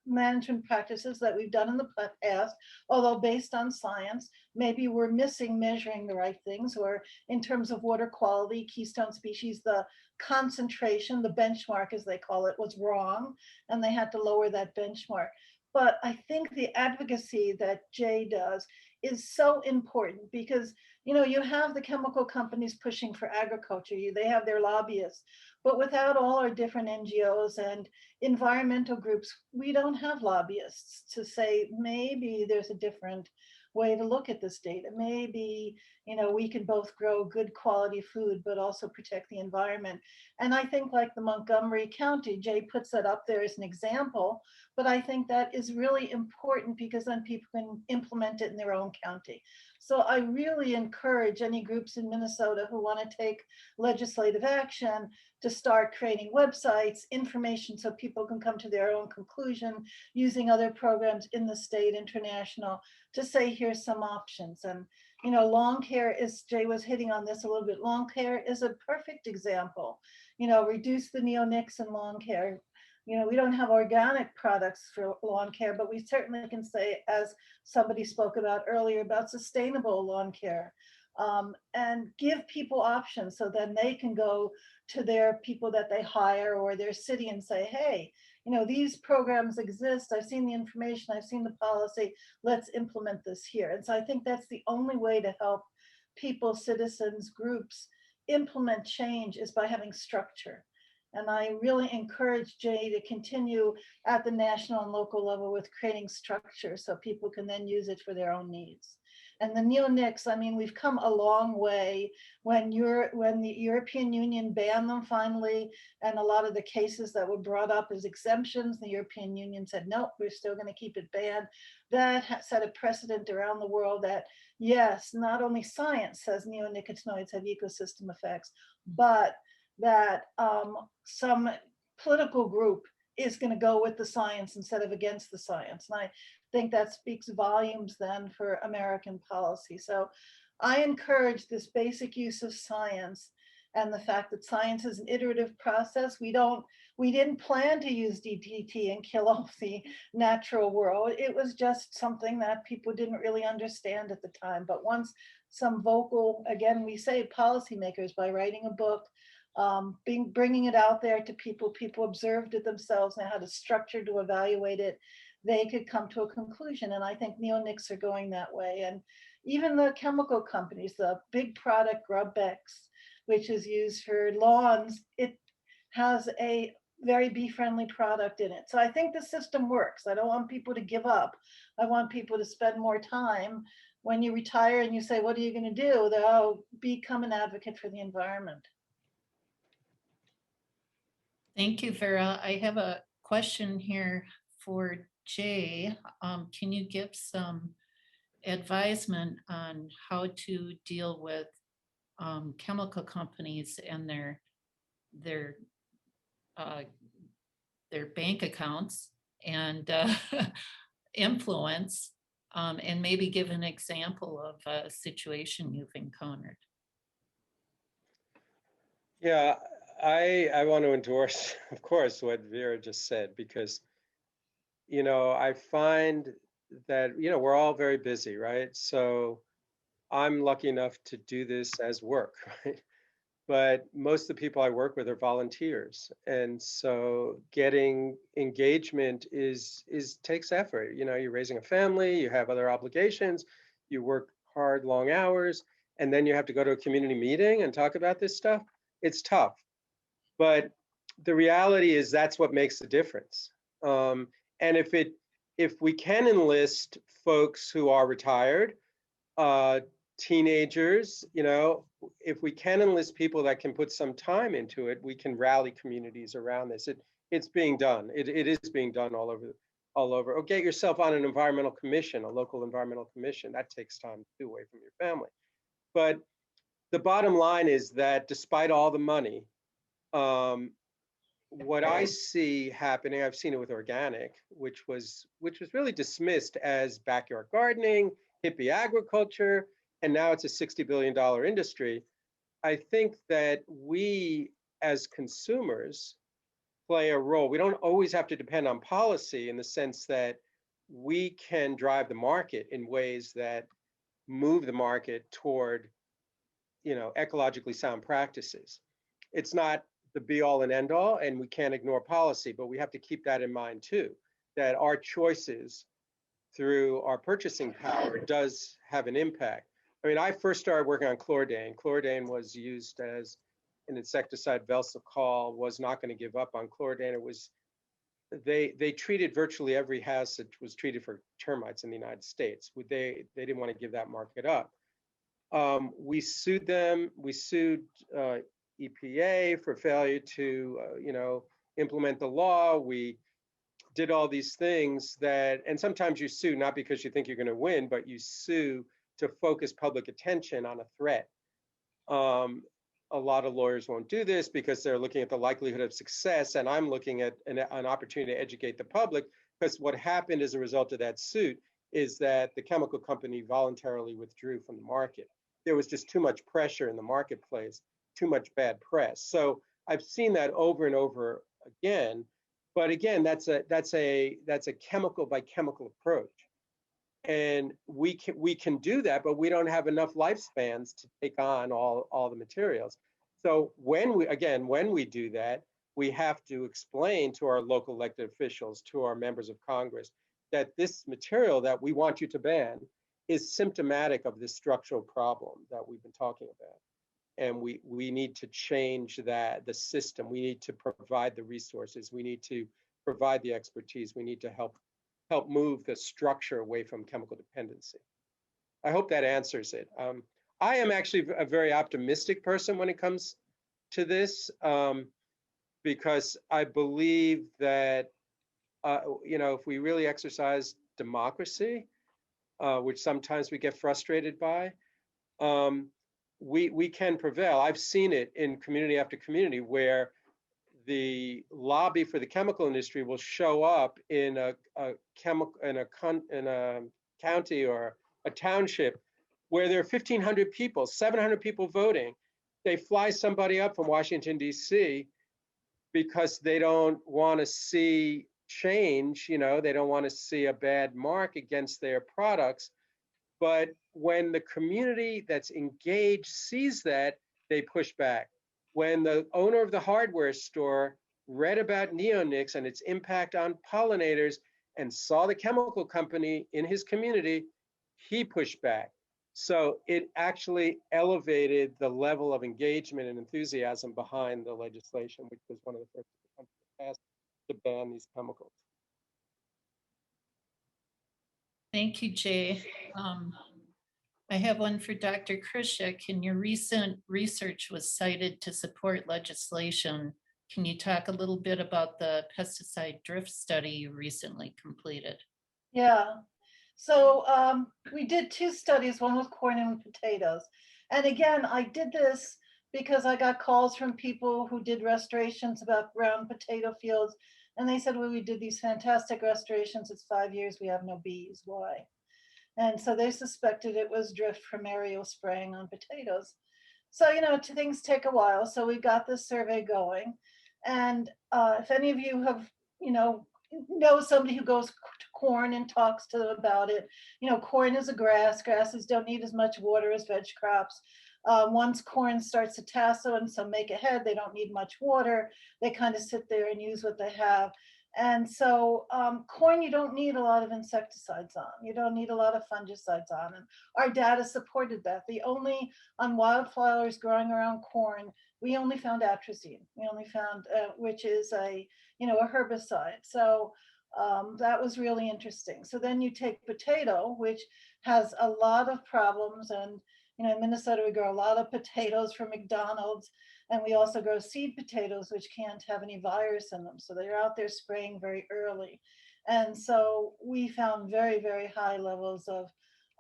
management practices that we've done in the past, although based on science, maybe we're missing measuring the right things, or in terms of water quality, keystone species, the concentration, the benchmark as they call it, was wrong, and they had to lower that benchmark. But I think the advocacy that Jay does is so important because, you know, you have the chemical companies pushing for agriculture, they have their lobbyists, but without all our different NGOs and environmental groups, we don't have lobbyists to say, maybe there's a different way to look at this data. Maybe, you know, we can both grow good quality food, but also protect the environment. And I think like the Montgomery County, Jay puts that up there as an example, but I think that is really important because then people can implement it in their own county. So I really encourage any groups in Minnesota who want to take legislative action to start creating websites, information so people can come to their own conclusion using other programs in the state, international, to say, here's some options. And, you know, lawn care is, Jay was hitting on this a little bit, lawn care is a perfect example. You know, reduce the neonics in lawn care. You know, we don't have organic products for lawn care, but we certainly can say, as somebody spoke about earlier, about sustainable lawn care, and give people options so then they can go to their people that they hire or their city and say, hey, you know, these programs exist. I've seen the information, I've seen the policy, let's implement this here. And so I think that's the only way to help people, citizens, groups implement change is by having structure. And I really encourage Jay to continue at the national and local level with creating structure so people can then use it for their own needs. And the neonics, I mean, we've come a long way when the European Union banned them finally, and a lot of the cases that were brought up as exemptions, the European Union said, no, we're still going to keep it banned. That set a precedent around the world that, yes, not only science says neonicotinoids have ecosystem effects, but that some political group is going to go with the science instead of against the science. And I think that speaks volumes then for American policy. So I encourage this basic use of science and the fact that science is an iterative process. We didn't plan to use DDT and kill off the natural world. It was just something that people didn't really understand at the time. But once some vocal, again, we say policymakers, by writing a book, bringing it out there to people observed it themselves and had a structure to evaluate it, they could come to a conclusion. And I think neonics are going that way. And even the chemical companies, the big product Grubbex, which is used for lawns, it has a very bee-friendly product in it. So I think the system works. I don't want people to give up. I want people to spend more time. When you retire and you say, what are you going to do? They'll become an advocate for the environment. Thank you, Vera. I have a question here for Jay. Can you give some advisement on how to deal with chemical companies and their bank accounts and influence, and maybe give an example of a situation you've encountered? Yeah, I want to endorse, of course, what Vera just said, because, you know, I find that, you know, we're all very busy, right? So I'm lucky enough to do this as work, right? But most of the people I work with are volunteers. And so getting engagement takes effort. You know, you're raising a family, you have other obligations, you work hard, long hours, and then you have to go to a community meeting and talk about this stuff. It's tough. But the reality is that's what makes the difference. And if we can enlist folks who are retired, teenagers, you know, if we can enlist people that can put some time into it, we can rally communities around this. It's being done. It is being done all over. Or get yourself on an environmental commission, a local environmental commission. That takes time to do away from your family. But the bottom line is that despite all the money, what I see happening, I've seen it with organic, which was really dismissed as backyard gardening, hippie agriculture, and now it's a $60 billion industry. I think that we as consumers, play a role. We don't always have to depend on policy in the sense that we can drive the market in ways that move the market toward, ecologically sound practices. It's not the be all and end all, and we can't ignore policy, but we have to keep that in mind too, that our choices through our purchasing power does have an impact. I mean, I first started working on chlordane. Chlordane was used as an insecticide. Velsicol was not going to give up on chlordane. It was they treated virtually every house that was treated for termites in the United States. They didn't want to give that market up. We sued them. We sued EPA for failure to, implement the law. We did all these things and sometimes you sue not because you think you're going to win, but you sue to focus public attention on a threat. A lot of lawyers won't do this because they're looking at the likelihood of success, and I'm looking at an opportunity to educate the public, because what happened as a result of that suit is that the chemical company voluntarily withdrew from the market. There was just too much pressure in the marketplace, too much bad press. So I've seen that over and over again. But again, that's a chemical by chemical approach. And we can do that, but we don't have enough lifespans to take on all the materials. So when we do that, we have to explain to our local elected officials, to our members of Congress, that this material that we want you to ban is symptomatic of this structural problem that we've been talking about. And we need to change the system. We need to provide the resources. We need to provide the expertise. We need to help move the structure away from chemical dependency. I hope that answers it. I am actually a very optimistic person when it comes to this, because I believe that, if we really exercise democracy, which sometimes we get frustrated by, we can prevail. I've seen it in community after community where the lobby for the chemical industry will show up in a county or a township where there are 1,500 people, 700 people voting. They fly somebody up from Washington, D.C. because they don't want to see change, they don't want to see a bad mark against their products. But when the community that's engaged sees that, they push back. When the owner of the hardware store read about neonics and its impact on pollinators and saw the chemical company in his community, he pushed back. So it actually elevated the level of engagement and enthusiasm behind the legislation, which was one of the first countries to pass to ban these chemicals. Thank you, Jay. I have one for Dr. Krischik. In your recent research was cited to support legislation. Can you talk a little bit about the pesticide drift study you recently completed? Yeah. So we did two studies, one with corn and with potatoes. And again, I did this because I got calls from people who did restorations about brown potato fields. And they said, well, we did these fantastic restorations. It's 5 years. We have no bees. Why? And so they suspected it was drift from aerial spraying on potatoes. So, things take a while. So we got this survey going. And if any of you have, know somebody who goes to corn and talks to them about it, corn is a grass. Grasses don't need as much water as veg crops. Once corn starts to tassel and some make a head, they don't need much water. They kind of sit there and use what they have. And so corn, you don't need a lot of insecticides on. You don't need a lot of fungicides on. And our data supported that. On wildflowers growing around corn, we only found atrazine. We only found, which is a herbicide. So that was really interesting. So then you take potato, which has a lot of problems. And, in Minnesota, we grow a lot of potatoes from McDonald's. And we also grow seed potatoes, which can't have any virus in them. So they're out there spraying very early. And so we found very, very high levels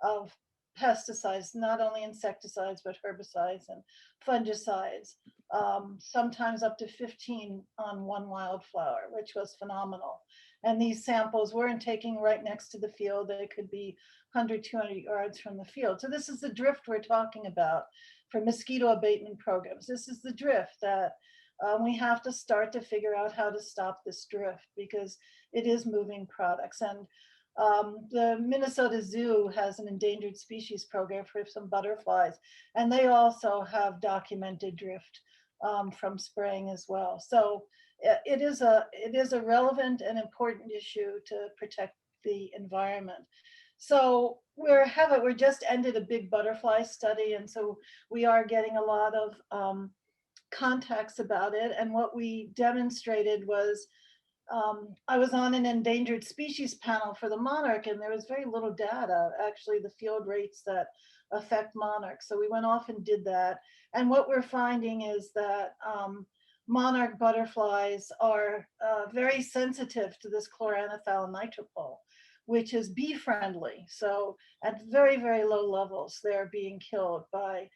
of pesticides, not only insecticides, but herbicides and fungicides, sometimes up to 15 on one wildflower, which was phenomenal. And these samples weren't taking right next to the field. They could be 100, 200 yards from the field. So this is the drift we're talking about for mosquito abatement programs. This is the drift that we have to start to figure out how to stop this drift because it is moving products. And the Minnesota Zoo has an endangered species program for some butterflies, and they also have documented drift from spraying as well. So it is a relevant and important issue to protect the environment. So we're just ended a big butterfly study, and so we are getting a lot of contacts about it. And what we demonstrated was I was on an endangered species panel for the monarch, and there was very little data, actually, the field rates that affect monarchs. So we went off and did that. And what we're finding is that monarch butterflies are very sensitive to this chloranethyl which is bee friendly. So at very, very low levels, they're being killed by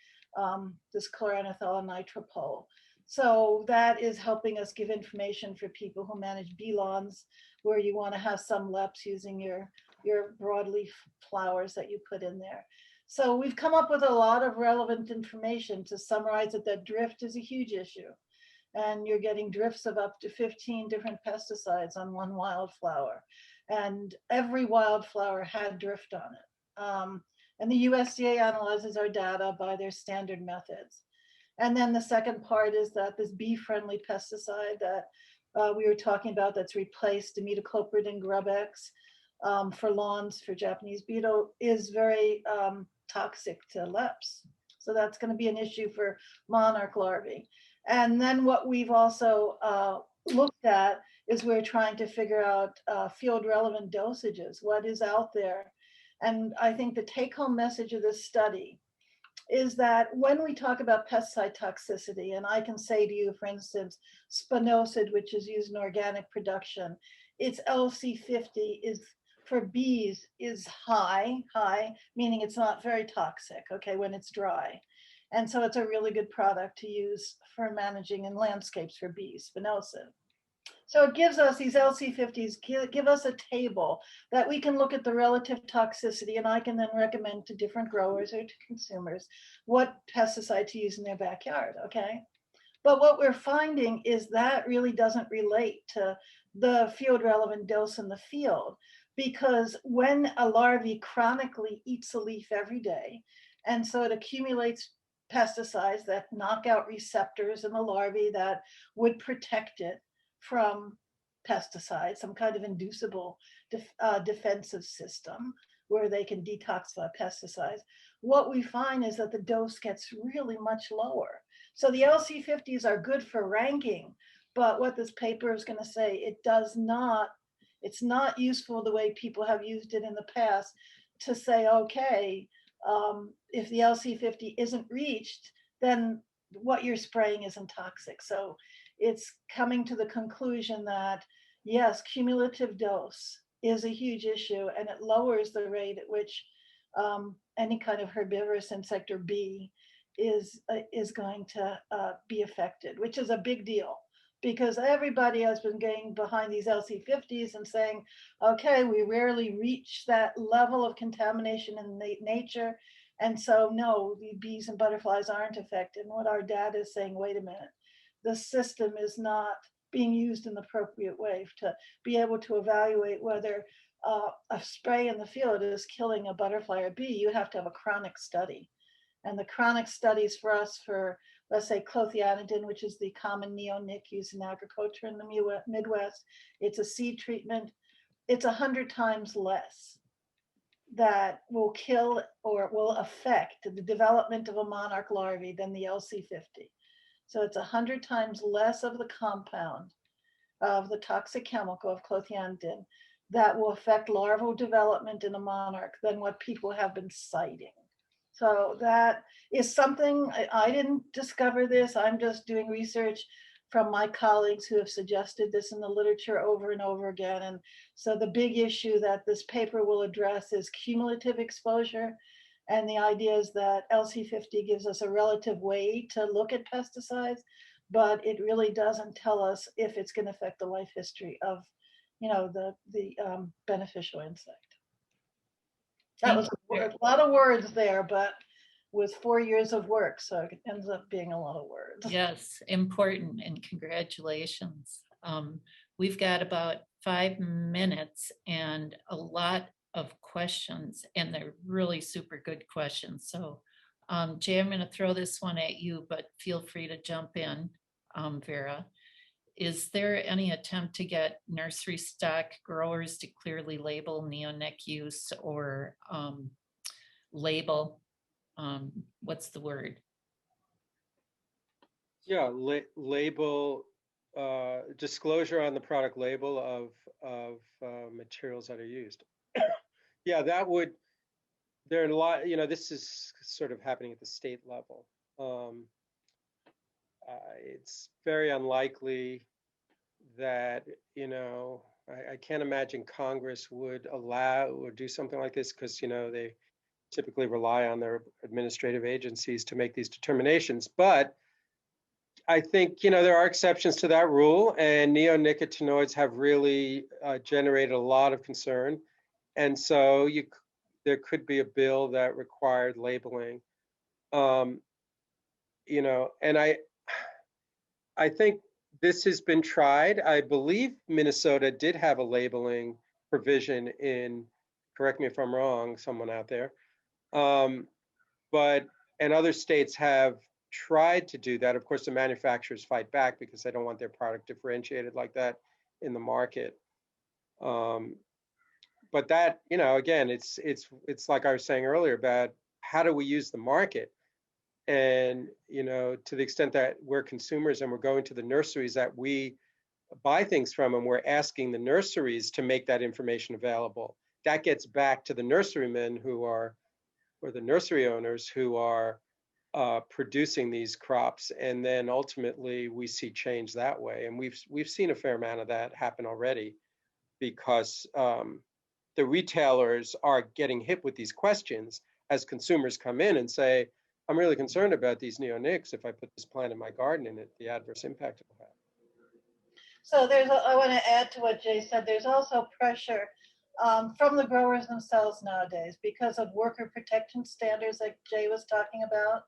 this chloranethyl. So that is helping us give information for people who manage bee lawns, where you want to have some leps using your broadleaf flowers that you put in there. So we've come up with a lot of relevant information to summarize that drift is a huge issue. And you're getting drifts of up to 15 different pesticides on one wildflower. And every wildflower had drift on it. And the USDA analyzes our data by their standard methods. And then the second part is that this bee-friendly pesticide that we were talking about that's replaced imidacloprid and Grub-X for lawns for Japanese beetle is very toxic to leps. So that's going to be an issue for monarch larvae. And then what we've also looked at is we're trying to figure out field relevant dosages, what is out there. And I think the take-home message of this study is that when we talk about pesticide toxicity, and I can say to you, for instance, spinosad, which is used in organic production, its LC50 is for bees is high, meaning it's not very toxic, okay, when it's dry. And so it's a really good product to use for managing in landscapes for bees, spinosad. So it gives us these LC50s, give us a table that we can look at the relative toxicity, and I can then recommend to different growers or to consumers what pesticide to use in their backyard, okay? But what we're finding is that really doesn't relate to the field relevant dose in the field, because when a larvae chronically eats a leaf every day, and so it accumulates pesticides that knock out receptors in the larvae that would protect it from pesticides, some kind of inducible defensive system where they can detoxify pesticides. What we find is that the dose gets really much lower. So the LC50s are good for ranking, but what this paper is going to say, it's not useful the way people have used it in the past to say, okay, if the LC50 isn't reached, then what you're spraying isn't toxic. So it's coming to the conclusion that, yes, cumulative dose is a huge issue, and it lowers the rate at which any kind of herbivorous insect or bee is going to be affected, which is a big deal, because everybody has been getting behind these LC50s and saying, okay, we rarely reach that level of contamination in nature. And so, no, the bees and butterflies aren't affected. And what our data is saying, wait a minute, the system is not being used in the appropriate way to be able to evaluate whether a spray in the field is killing a butterfly or bee. You have to have a chronic study. And the chronic studies for us for, let's say, clothianidin, which is the common neonic used in agriculture in the Midwest, it's a seed treatment. It's 100 times less that will kill or will affect the development of a monarch larvae than the LC50. So it's 100 times less of the compound of the toxic chemical of clothianidin that will affect larval development in a monarch than what people have been citing. So that is something, I didn't discover this, I'm just doing research from my colleagues who have suggested this in the literature over and over again. And so the big issue that this paper will address is cumulative exposure. And the idea is that LC50 gives us a relative way to look at pesticides, but it really doesn't tell us if it's going to affect the life history of, the beneficial insect. That was a lot of words there, but was 4 years of work, so it ends up being a lot of words. Yes, important, and congratulations. We've got about 5 minutes and a lot of questions, and they're really super good questions. So, Jay, I'm going to throw this one at you, but feel free to jump in, Vera. Is there any attempt to get nursery stock growers to clearly label neonic use or label? What's the word? Yeah, label, disclosure on the product label of materials that are used. Yeah, that would, there are a lot, this is sort of happening at the state level. It's very unlikely that, I can't imagine Congress would allow or do something like this because, they typically rely on their administrative agencies to make these determinations. But I think, there are exceptions to that rule, and neonicotinoids have really generated a lot of concern. And so there could be a bill that required labeling. And I think this has been tried. I believe Minnesota did have a labeling provision in, correct me if I'm wrong, someone out there. And other states have tried to do that. Of course, the manufacturers fight back because they don't want their product differentiated like that in the market. But that, again, it's like I was saying earlier about how do we use the market? And, to the extent that we're consumers and we're going to the nurseries that we buy things from, and we're asking the nurseries to make that information available, that gets back to the nurserymen or the nursery owners who are producing these crops, and then ultimately we see change that way. And we've seen a fair amount of that happen already, because the retailers are getting hit with these questions as consumers come in and say, I'm really concerned about these neonics. If I put this plant in my garden, and the adverse impact it will have. So I want to add to what Jay said. There's also pressure from the growers themselves nowadays because of worker protection standards like Jay was talking about.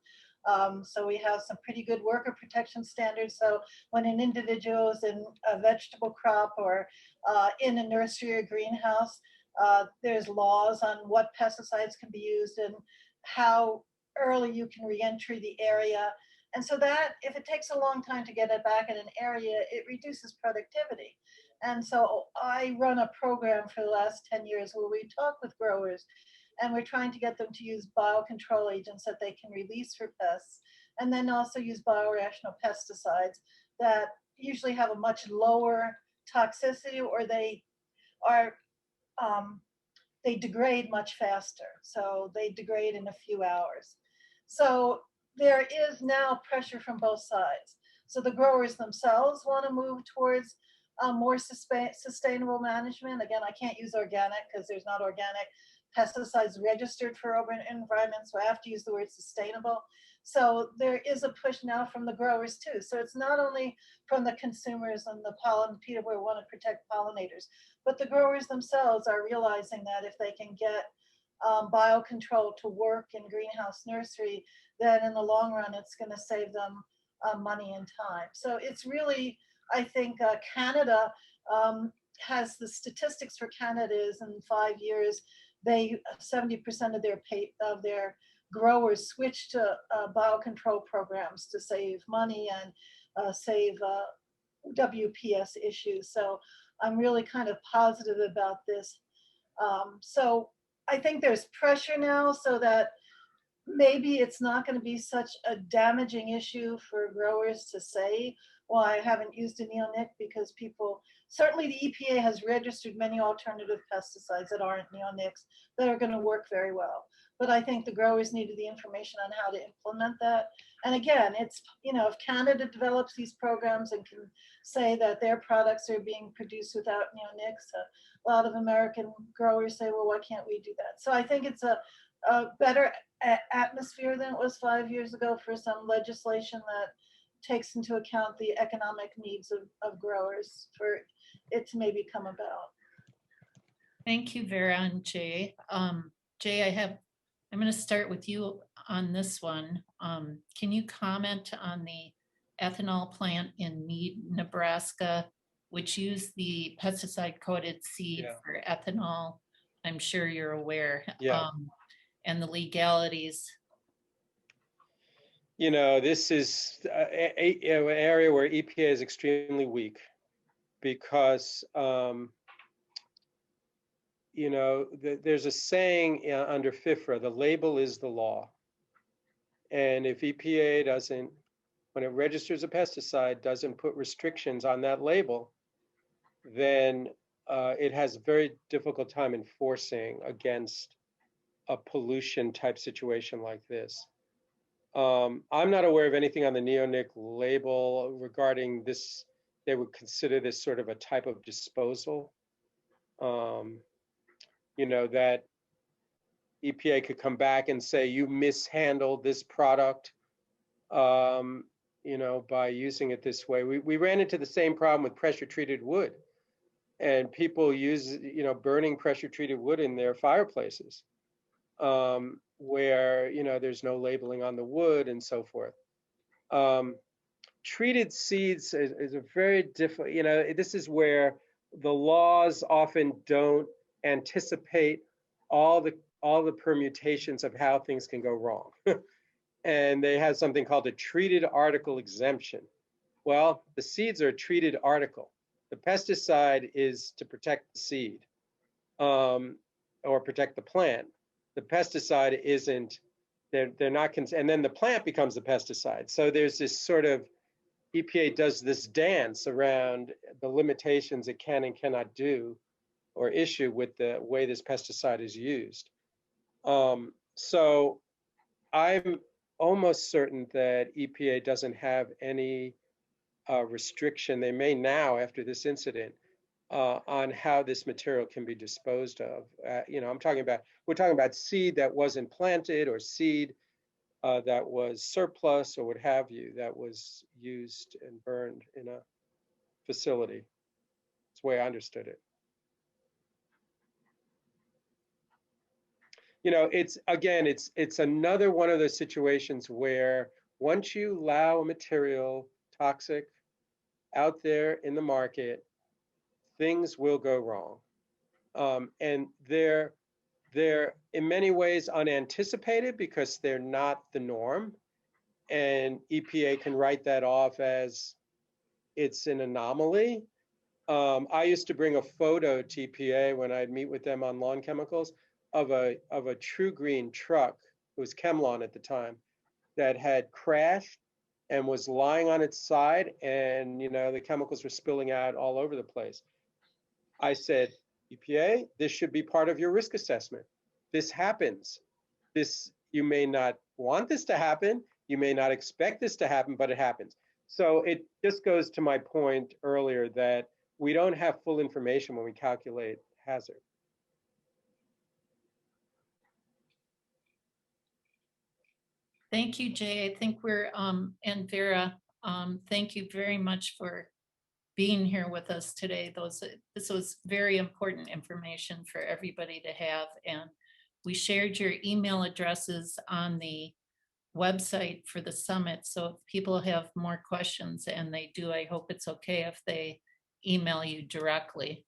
So we have some pretty good worker protection standards. So when an individual is in a vegetable crop or in a nursery or greenhouse, there's laws on what pesticides can be used and how early you can re-enter the area. And so that, if it takes a long time to get it back in an area, it reduces productivity. And so I run a program for the last 10 years where we talk with growers, and we're trying to get them to use biocontrol agents that they can release for pests, and then also use biorational pesticides that usually have a much lower toxicity, or they degrade much faster. So they degrade in a few hours. So there is now pressure from both sides. So the growers themselves want to move towards more sustainable management. Again, I can't use organic because there's not organic pesticides registered for urban environments, so I have to use the word sustainable. So there is a push now from the growers too. So it's not only from the consumers and the people who want to protect pollinators, but the growers themselves are realizing that if they can get biocontrol to work in greenhouse nursery, then in the long run, it's going to save them money and time. So it's really, I think Canada has the statistics for Canada is in 5 years, 70% of their growers switch to biocontrol programs to save money and save WPS issues. So I'm really kind of positive about this. So I think there's pressure now so that maybe it's not going to be such a damaging issue for growers to say, well, I haven't used a neonic, because certainly the EPA has registered many alternative pesticides that aren't neonics that are going to work very well. But I think the growers needed the information on how to implement that. And again, it's, if Canada develops these programs and can say that their products are being produced without neonics, a lot of American growers say, well, why can't we do that? So I think it's a better atmosphere than it was 5 years ago for some legislation that takes into account the economic needs of growers for it to maybe come about. Thank you, Vera and Jay. Jay, I have I'm going to start with you on this one. Can you comment on the ethanol plant in Mead, Nebraska, which used the pesticide-coated seed Yeah. for ethanol? I'm sure you're aware. Yeah. And the legalities. You know, this is an area where EPA is extremely weak because, you know, there's a saying under FIFRA, the label is the law. And if EPA doesn't, when it registers a pesticide, doesn't put restrictions on that label, then it has a very difficult time enforcing against a pollution type situation like this. I'm not aware of anything on the neonic label regarding this. They would consider this sort of a type of disposal. You know, that EPA could come back and say, you mishandled this product, you know, by using it this way. We ran into the same problem with pressure treated wood, and people use, you know, burning pressure treated wood in their fireplaces, where, you know, there's no labeling on the wood and so forth. Treated seeds is a very different, you know, this is where the laws often don't anticipate all the permutations of how things can go wrong. And they have something called a treated article exemption. Well, the seeds are a treated article. The pesticide is to protect the seed, or protect the plant. The pesticide isn't, they're not, and then the plant becomes the pesticide. So there's this sort of, EPA does this dance around the limitations it can and cannot do or issue with the way this pesticide is used. So I'm almost certain that EPA doesn't have any restriction. They may now after this incident on how this material can be disposed of. You know, we're talking about seed that wasn't planted or seed that was surplus or what have you, that was used and burned in a facility. That's the way I understood it. You know, it's again, it's another one of those situations where once you allow a material toxic out there in the market, things will go wrong. And they're in many ways unanticipated because they're not the norm. And EPA can write that off as it's an anomaly. I used to bring a photo to EPA when I'd meet with them on lawn chemicals of a True Green truck. It was Chemlawn at the time, that had crashed and was lying on its side, and you know the chemicals were spilling out all over the place. I said, EPA, this should be part of your risk assessment. This happens. This, you may not want this to happen, you may not expect this to happen, but it happens. So it just goes to my point earlier that we don't have full information when we calculate hazard. Thank you, Jay. I think we're, and Vera, thank you very much for being here with us today. This was very important information for everybody to have. And we shared your email addresses on the website for the summit. So if people have more questions, and they do, I hope it's okay if they email you directly.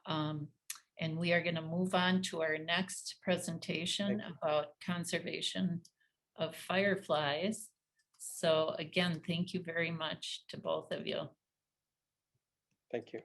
And we are going to move on to our next presentation about conservation of fireflies. So again, thank you very much to both of you. Thank you.